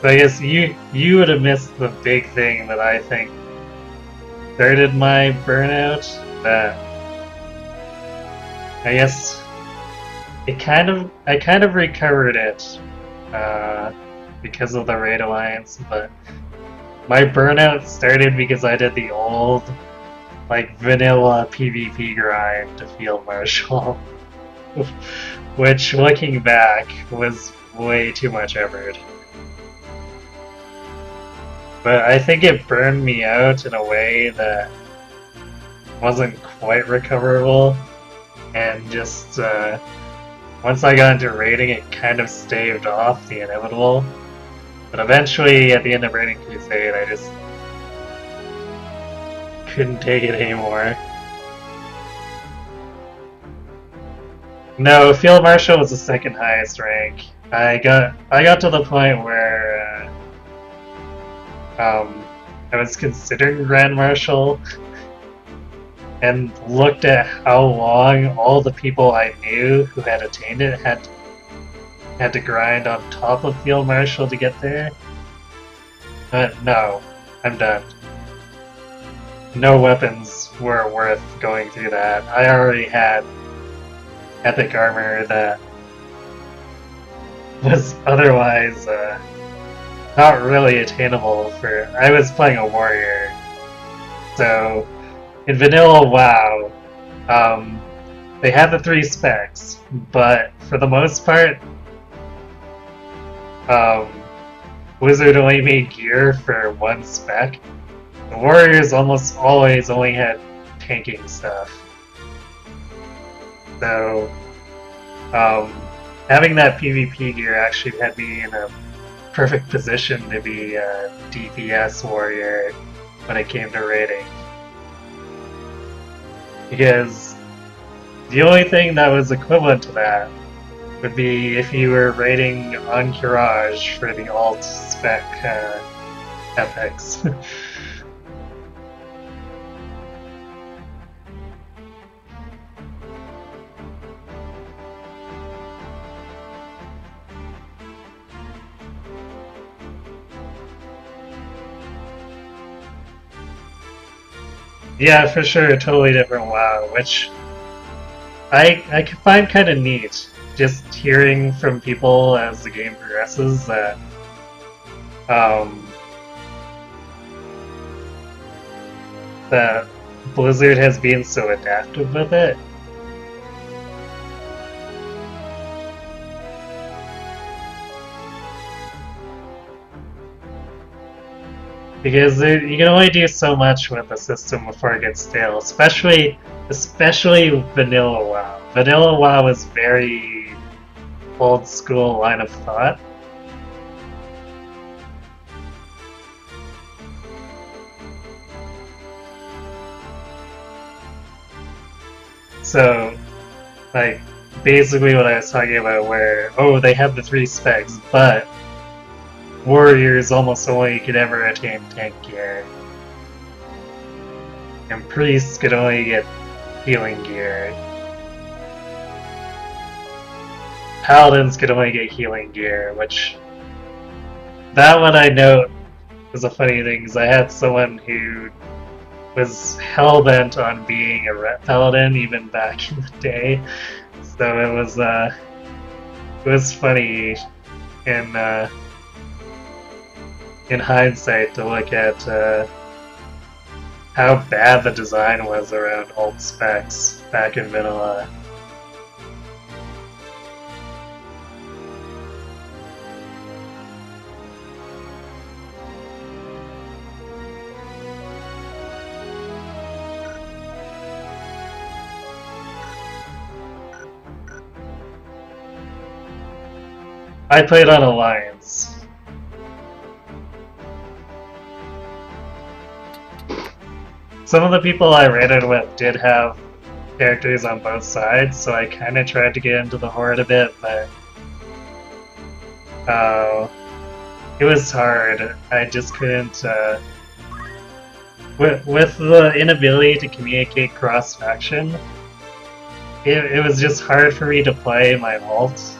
So I guess you would have missed the big thing that I think started my burnout. That I guess I kind of recovered it because of the Raid Alliance, but my burnout started because I did the old like vanilla PvP grind to Field Marshal, which looking back was way too much effort. But I think it burned me out in a way that wasn't quite recoverable, and just once I got into raiding, it kind of staved off the inevitable. But eventually, at the end of Raiding Crusade, I just couldn't take it anymore. No, Field Marshal was the second highest rank. I got to the point where I was considering Grand Marshal and looked at how long all the people I knew who had attained it had to grind on top of Field Marshal to get there. But no, I'm done. No weapons were worth going through that. I already had epic armor that was otherwise not really attainable for. I was playing a warrior, so in vanilla WoW, they had the 3 specs, but for the most part, Blizzard only made gear for 1 spec. The warriors almost always only had tanking stuff. So, having that PvP gear actually had me in a perfect position to be a DPS warrior when it came to raiding. Because the only thing that was equivalent to that would be if you were raiding on Courage for the alt spec epics. Yeah, for sure, a totally different WoW, which I find kind of neat. Just hearing from people as the game progresses that that Blizzard has been so adaptive with it. Because you can only do so much with the system before it gets stale, especially vanilla WoW. Vanilla WoW is very old school line of thought. So, like, basically what I was talking about where, oh, they have the 3 specs, but warriors almost only could ever attain tank gear. And priests could only get healing gear. Paladins could only get healing gear, which... That one I note was a funny thing, because I had someone who was hell-bent on being a ret paladin even back in the day. So it was funny in hindsight to look at how bad the design was around old specs back in vanilla. I played on Alliance. Some of the people I raided with did have characters on both sides, so I kind of tried to get into the Horde a bit, but it was hard. I just couldn't. With the inability to communicate cross faction, it was just hard for me to play my ult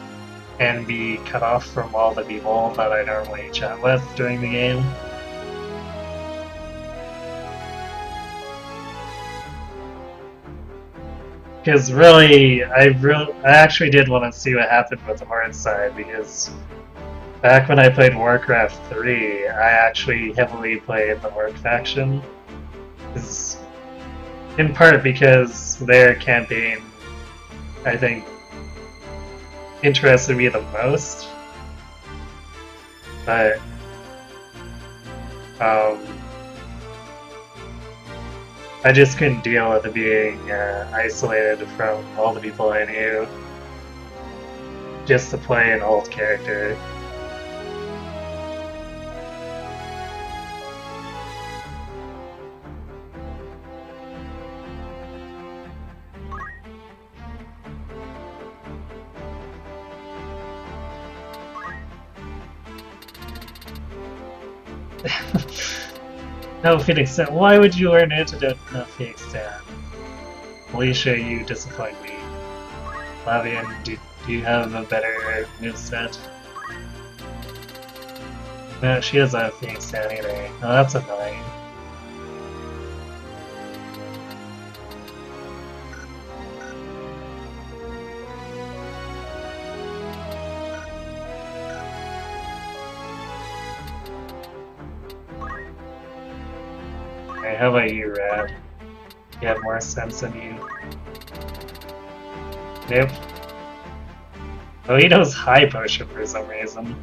and be cut off from all the people that I normally chat with during the game. Because really, I actually did want to see what happened with the Horde side, because back when I played Warcraft 3, I actually heavily played the Horde faction. In part because their campaign, I think, interested me the most. But I just couldn't deal with it being isolated from all the people I knew just to play an old character. No, Phoenix, why would you learn antidote? No, Phoenix, Alicia, you disappoint me. Lavian, do you have a better moveset? No, she has a Phoenix Stan either. Oh, that's annoying. How about you, Rad? You have more sense than you. Nope. Oh, he knows High Potion for some reason.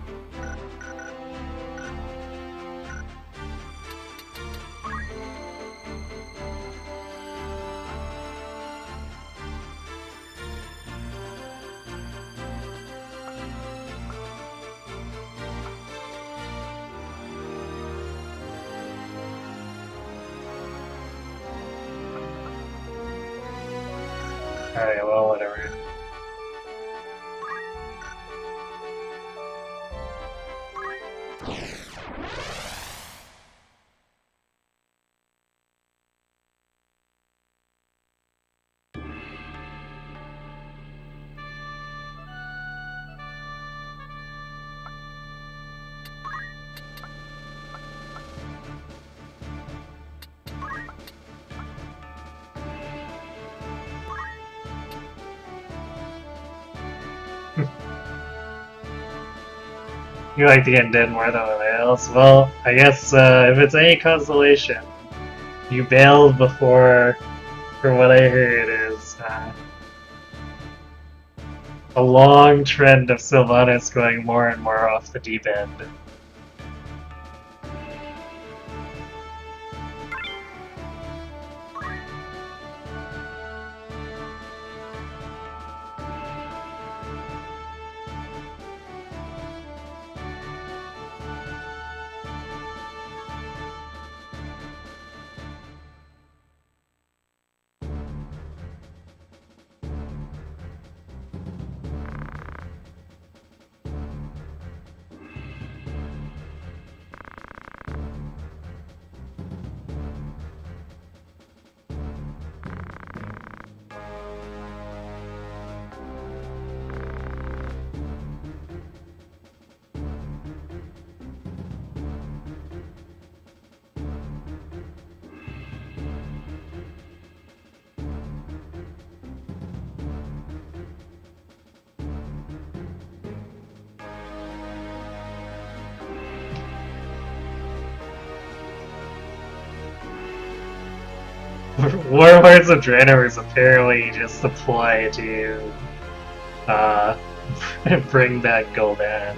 Alright, well, whatever. You like to get dead more than anyone else? Well, I guess if it's any consolation, you bailed before, from what I heard, is a long trend of Sylvanas going more and more off the deep end. Warlords of Draenor is apparently just a ploy to bring back Gul'dan.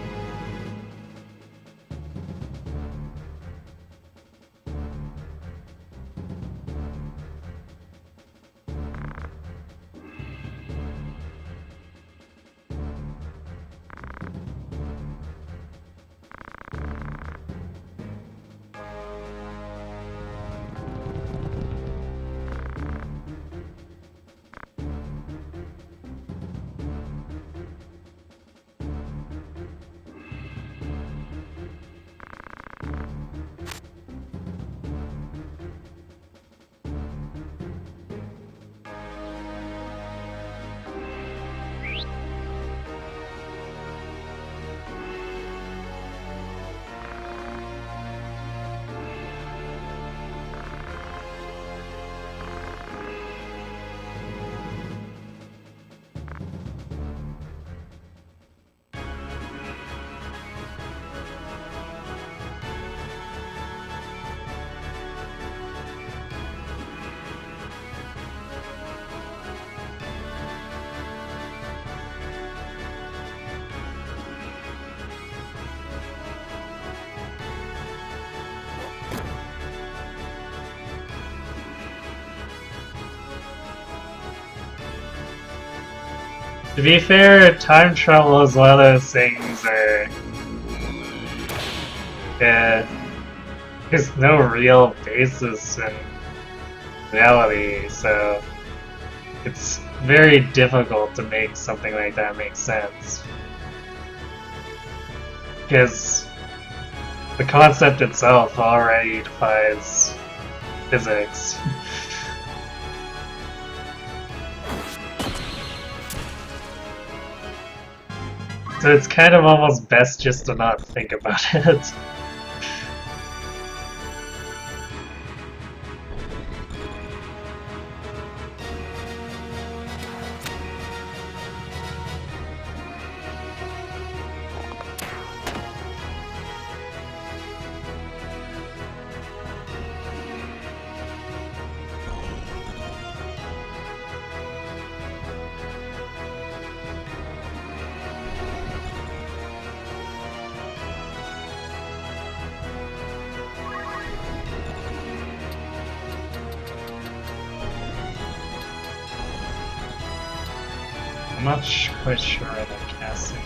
To be fair, time travel is one of those things where there's no real basis in reality, so it's very difficult to make something like that make sense. Because the concept itself already defies physics. So it's kind of almost best just to not think about it. I'm not quite sure about casting.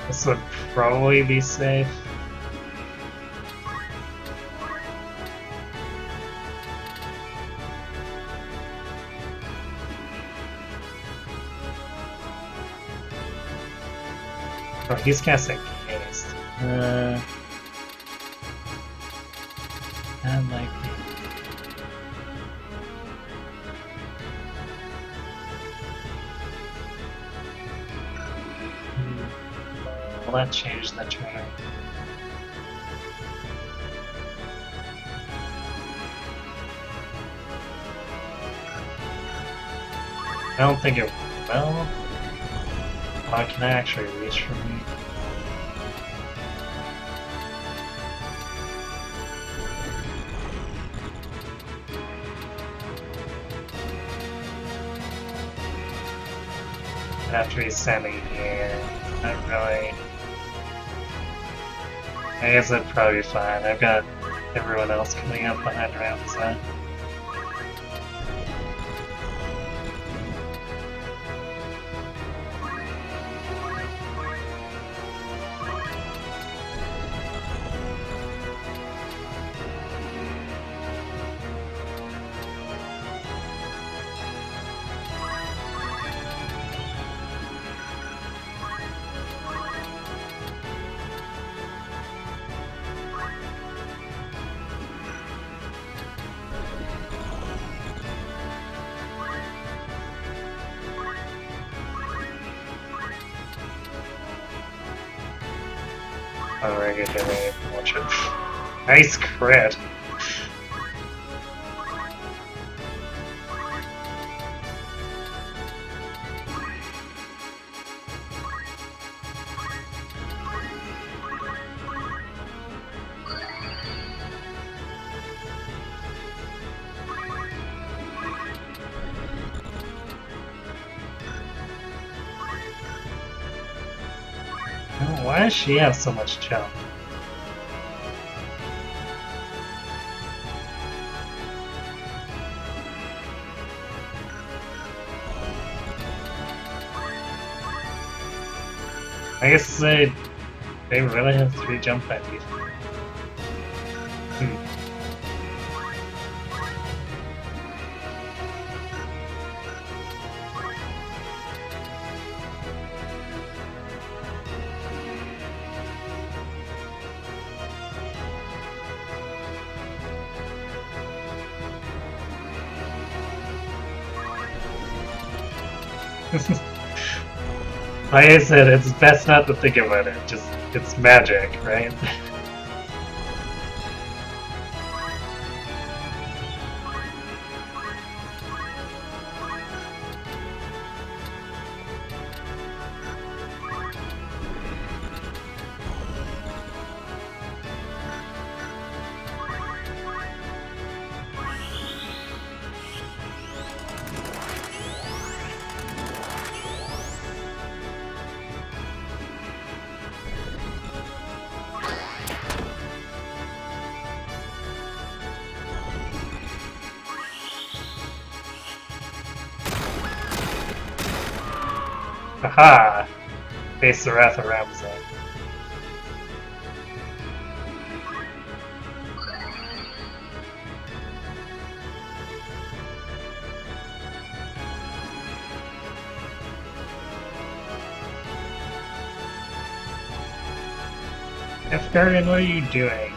This would probably be safe. Oh, he's casting haste. That might be. Will that change the turn? I don't think it will. Can I actually reach for me? After he's standing here, not really. I guess that'd probably be fine. I've got everyone else coming up behind Ramza. Oh, regular, watch it. Nice crit! Why does she have so much jump? I guess they really have 3 jump at least. Like I said, it's best not to think about it. Just, it's magic, right? Aha! Face the Wrath of Ramza. F-Guardian, what are you doing?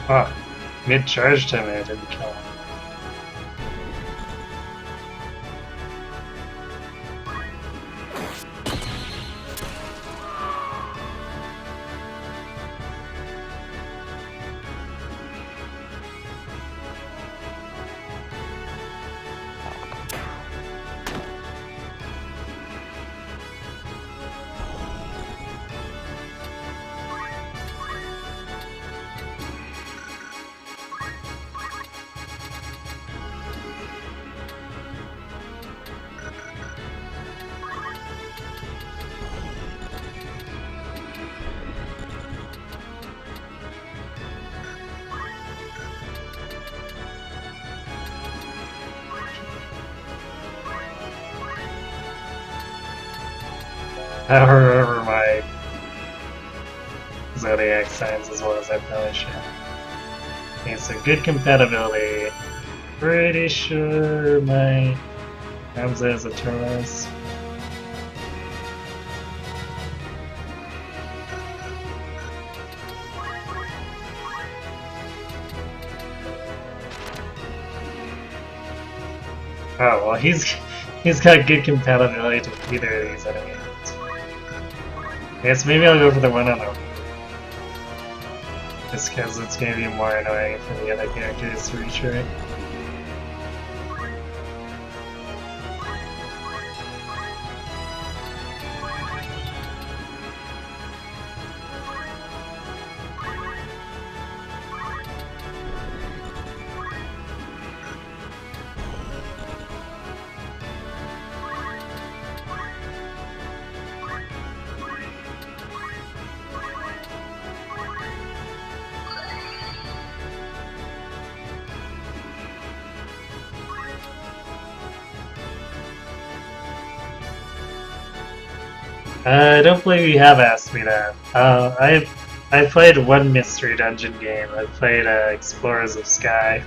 Oh, mid-charged him and I didn't kill him. I don't remember my zodiac signs as well as I probably should. Okay, so good compatibility. Pretty sure my Ramza is a Taurus. Oh, well, he's got good compatibility to either of these enemies. Yes, maybe I'll go for the one on the... Just because it's going to be more annoying for the other characters to reach right. I don't believe you have asked me that. I played one Mystery Dungeon game. I played Explorers of Sky.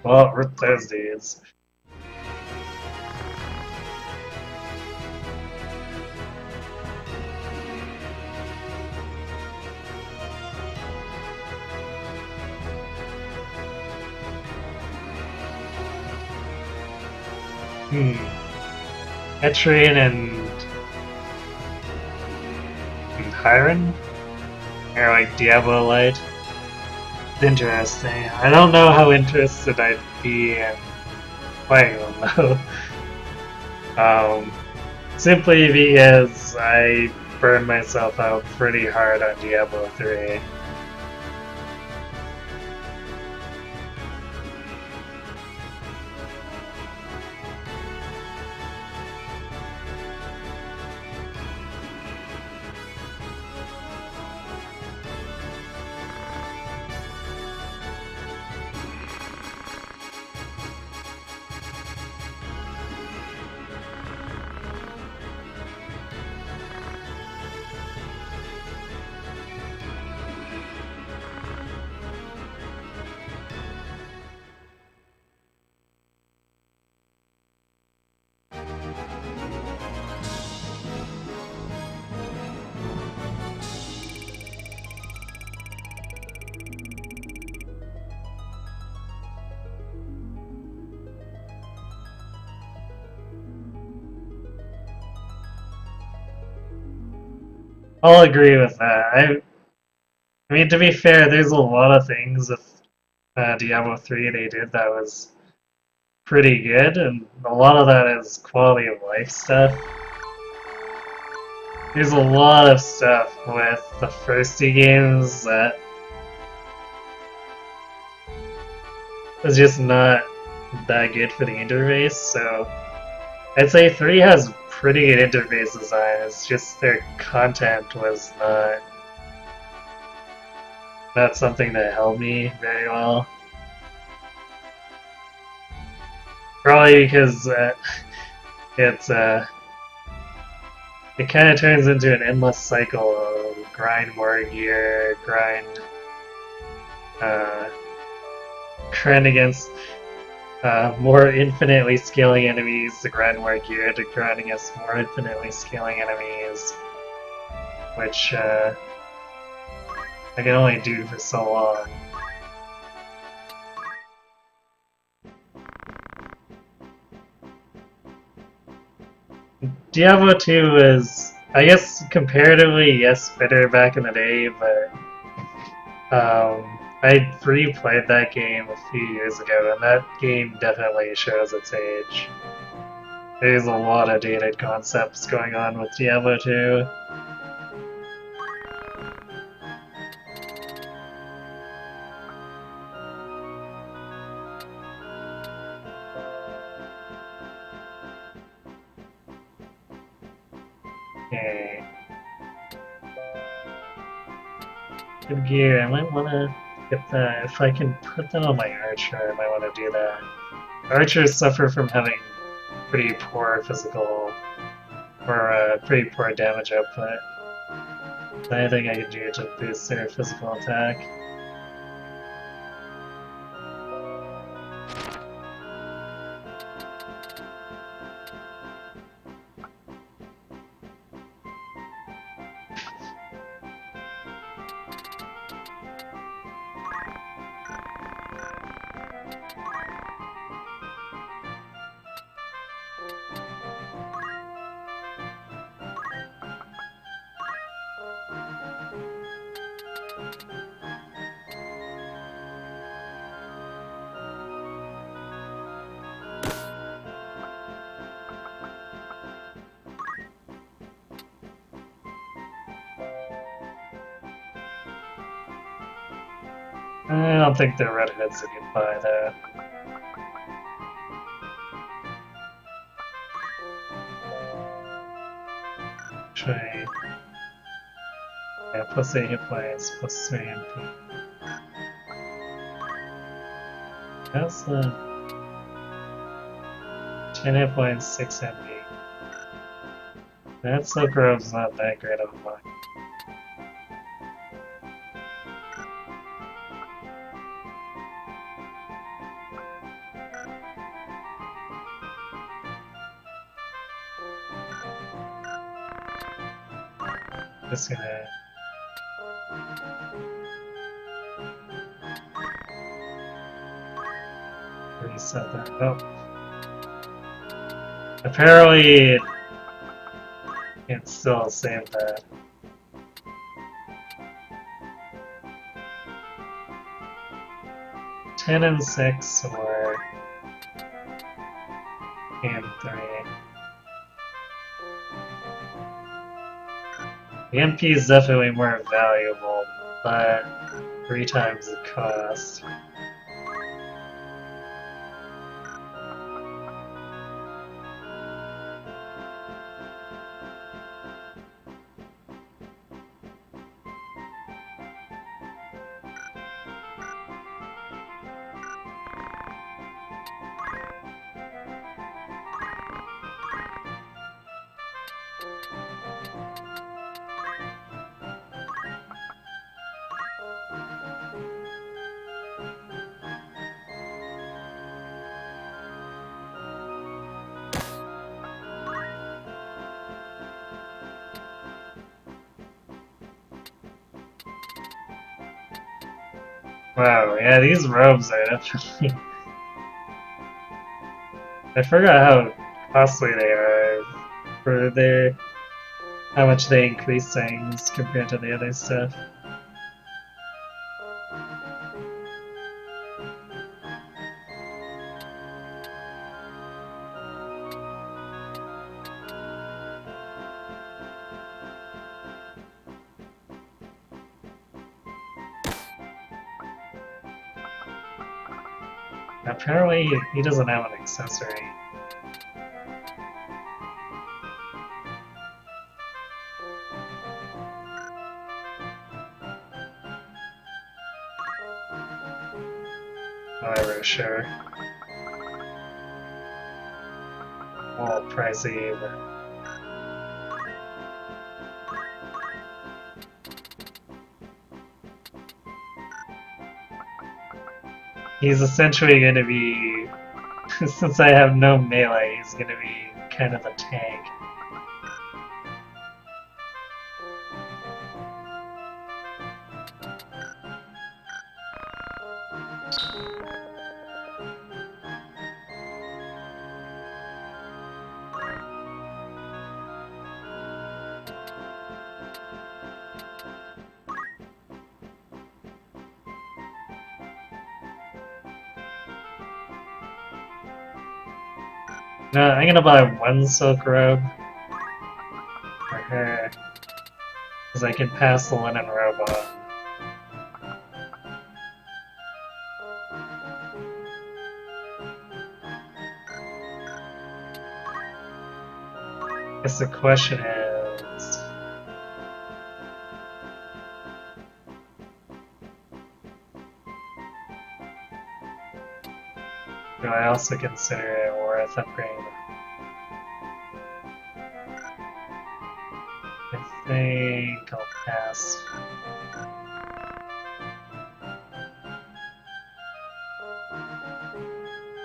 Well, rip those dudes. Etrian and Hiron are like Diablo Light. Interesting. I don't know how interested I'd be in playing them though. Simply because I burned myself out pretty hard on Diablo 3. I'll agree with that. I mean, to be fair, there's a lot of things with Diablo 3 they did that was pretty good, and a lot of that is quality of life stuff. There's a lot of stuff with the first two games that was just not that good for the interface, so I'd say 3 has pretty good interface design, it's just their content was not something that held me very well. Probably because it kind of turns into an endless cycle of grind more gear, grind against more infinitely scaling enemies to grind more gear, to grind against more infinitely scaling enemies, which I can only do for so long. Diablo 2 is, I guess, comparatively, yes, better back in the day, but I replayed that game a few years ago, and that game definitely shows its age. There's a lot of dated concepts going on with Diablo 2. Okay. Good gear, I might want to get that. If I can put that on my archer, I might want to do that. Archers suffer from having pretty poor physical, or pretty poor damage output. Anything I can do to boost their physical attack. I don't think the Red Hood's a good buy there. Try. Yeah, plus 8 hit points, plus 3 MP. That's 10 hit points, 6 MP. That Silk Robe's not that great of a buy. Just gonna reset that. Oh. Apparently it's still save that. Ten and 6 or and 3. The MP is definitely more valuable, but 3 times the cost. Wow, yeah, these robes are definitely... I forgot how costly they are for their how much they increase things compared to the other stuff. Apparently, he doesn't have an accessory. Whatever, sure. All pricey, but... He's essentially going to be, since I have no melee, he's going to be kind of a tank. No, I'm gonna buy one silk robe for her, because I can pass the linen robe on. I guess the question is... do I also consider it worth upgrading? I think I'll pass.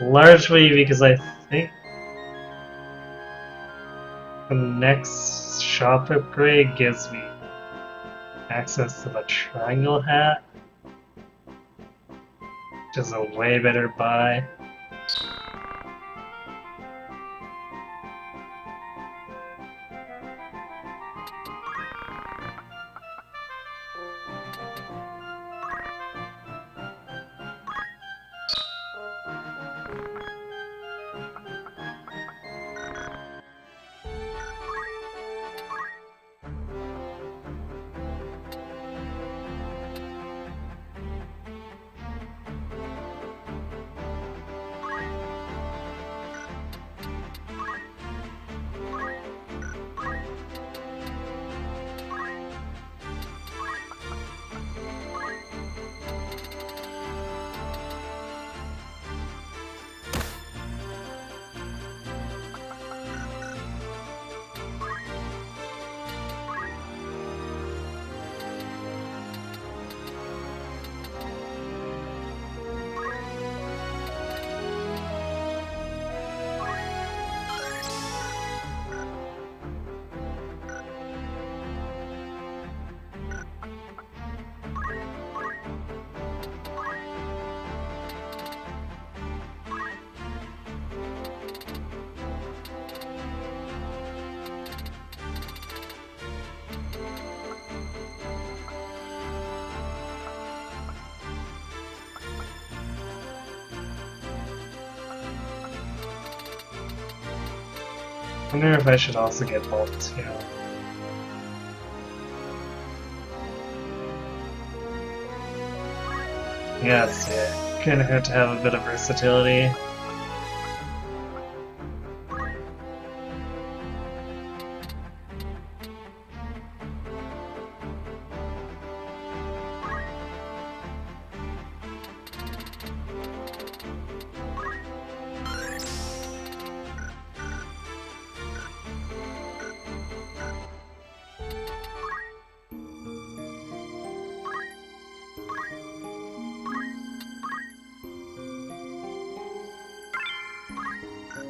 Largely because I think the next shop upgrade gives me access to the triangle hat, which is a way better buy. I wonder if I should also get bolt too. Yes, yeah. Kinda hurt to have a bit of versatility.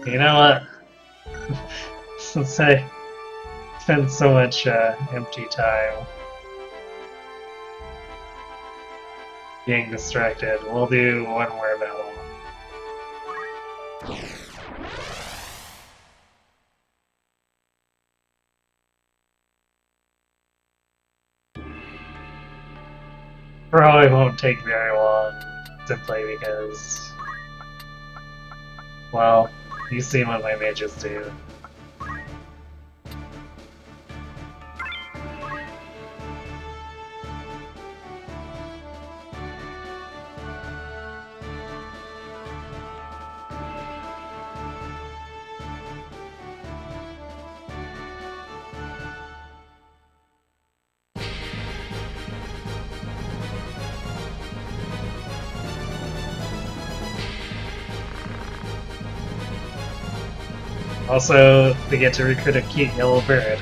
You know what? Since I spent so much empty time being distracted, we'll do one more battle. probably won't take very long, simply because, well, you've seen what my mages do. Also, we get to recruit a cute yellow bird.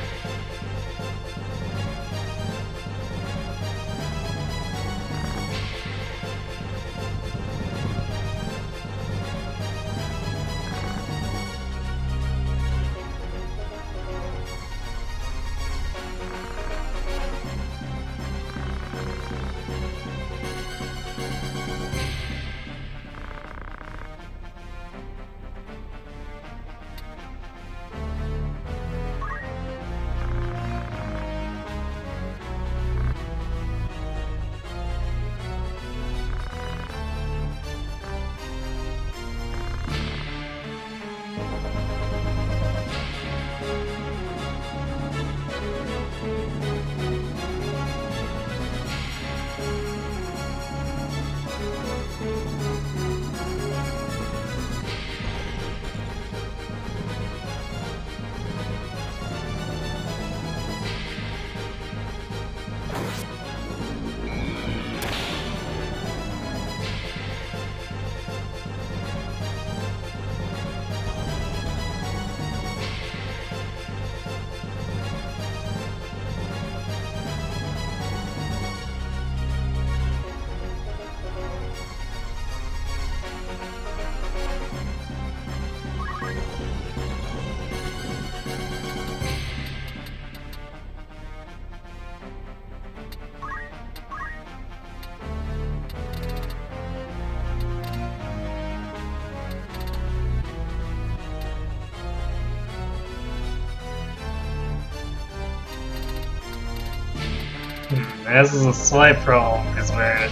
This is a slight problem, because we're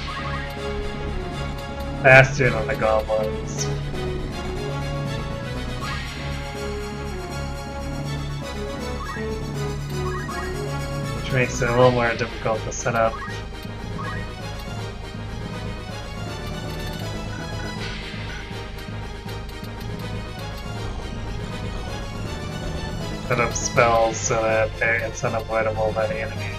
faster than the goblins. Which makes it a little more difficult to set up. Set up spells so that it's unavoidable by the enemy.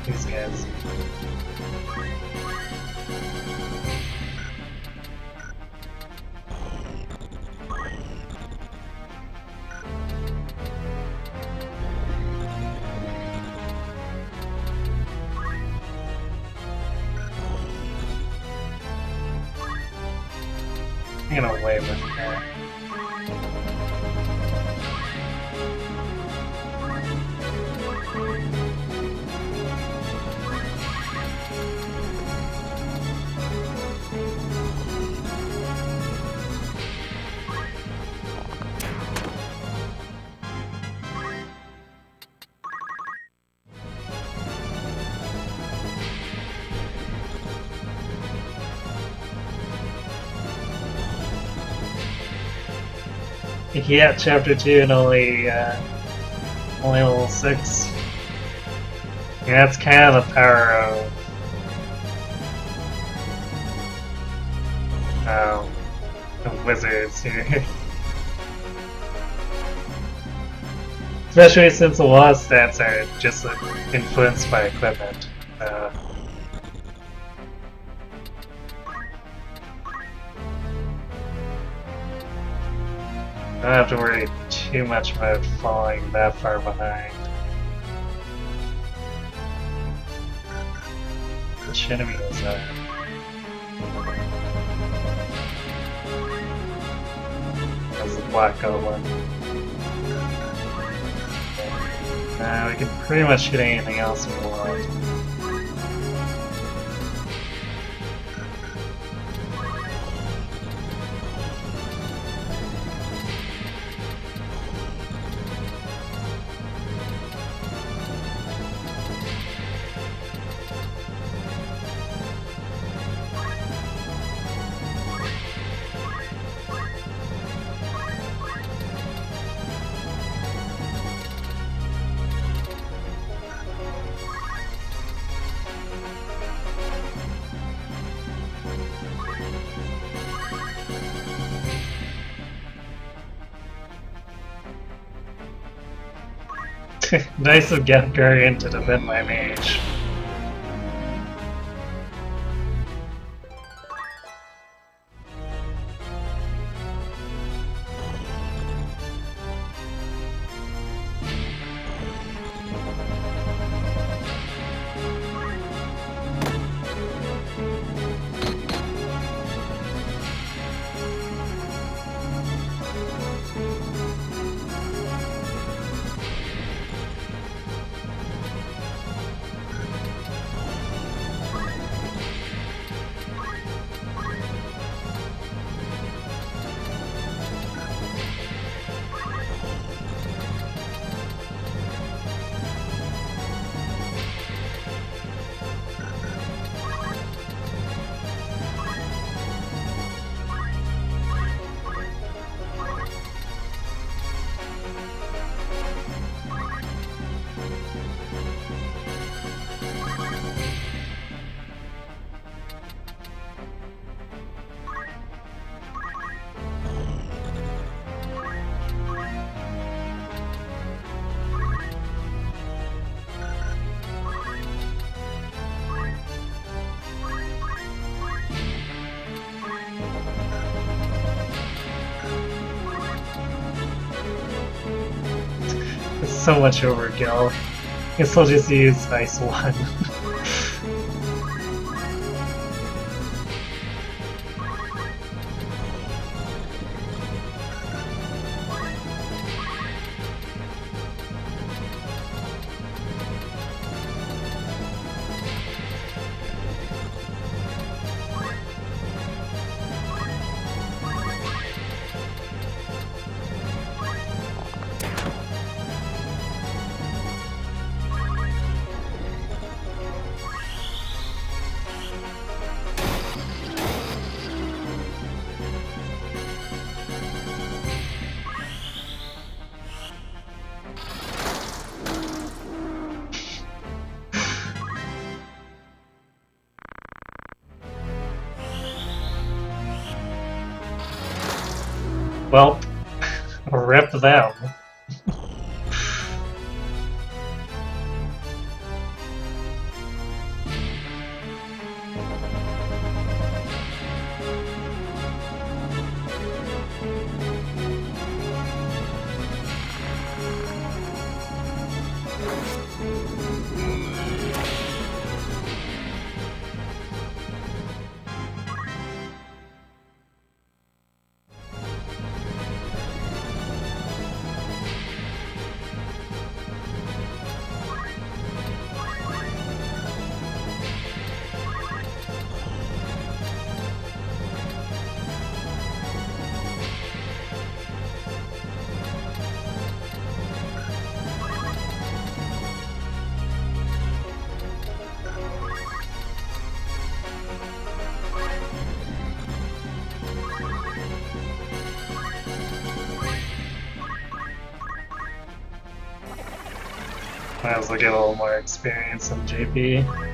These guys. I'm gonna wave with her. Yeah, chapter 2 and only level 6. Yeah, that's kind of the power of wizards here. Especially since a lot of stats are just influenced by equipment. I don't have to worry too much about falling that far behind. Which enemy was that? That was the Black Goblin. We can pretty much hit anything else we want. Nice of Guardian to defend my mage. It's so much overkill. I guess I'll just use Ice 1. Well, rip them. Might as well get a little more experience in JP.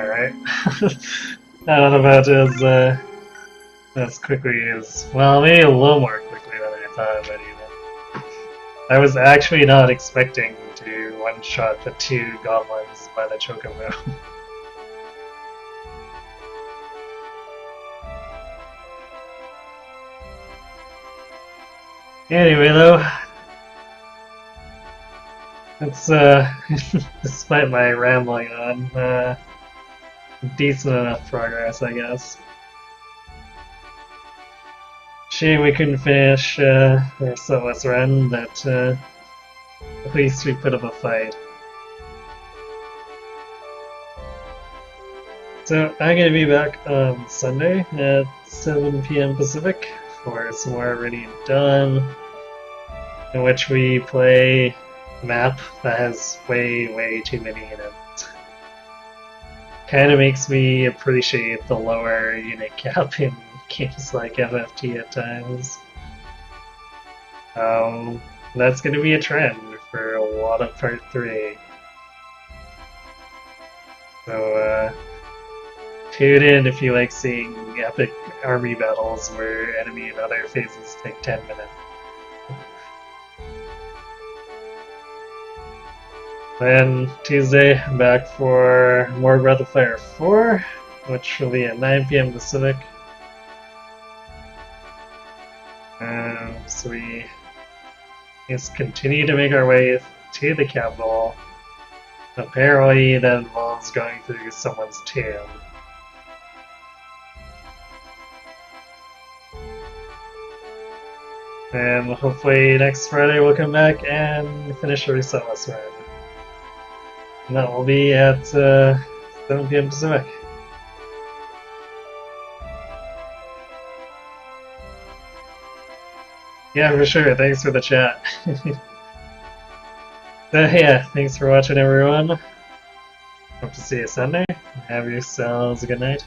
Alright. Not about as quickly as, well, maybe a little more quickly than I thought, but even. I was actually not expecting to one-shot the 2 goblins by the Chocobo. Anyway, though, it's, despite my rambling on, decent enough progress, I guess. Shame we couldn't finish our Sunless run, but at least we put up a fight. So I'm going to be back on Sunday at 7 p.m. Pacific for some more Already Done, in which we play a map that has way too many units. Kind of makes me appreciate the lower unit cap in games like FFT at times. That's going to be a trend for a lot of Part 3. So, tune in if you like seeing epic army battles where enemy and other phases take 10 minutes. Then Tuesday, I'm back for more Breath of Fire 4, which will be at 9 p.m. Pacific. So we just continue to make our way to the capital. Apparently that involves going through someone's tomb. And hopefully next Friday we'll come back and finish our Sunless run. And that will be at 7 p.m. Pacific. Yeah, for sure. Thanks for the chat. Yeah, thanks for watching, everyone. Hope to see you Sunday. Have yourselves a good night.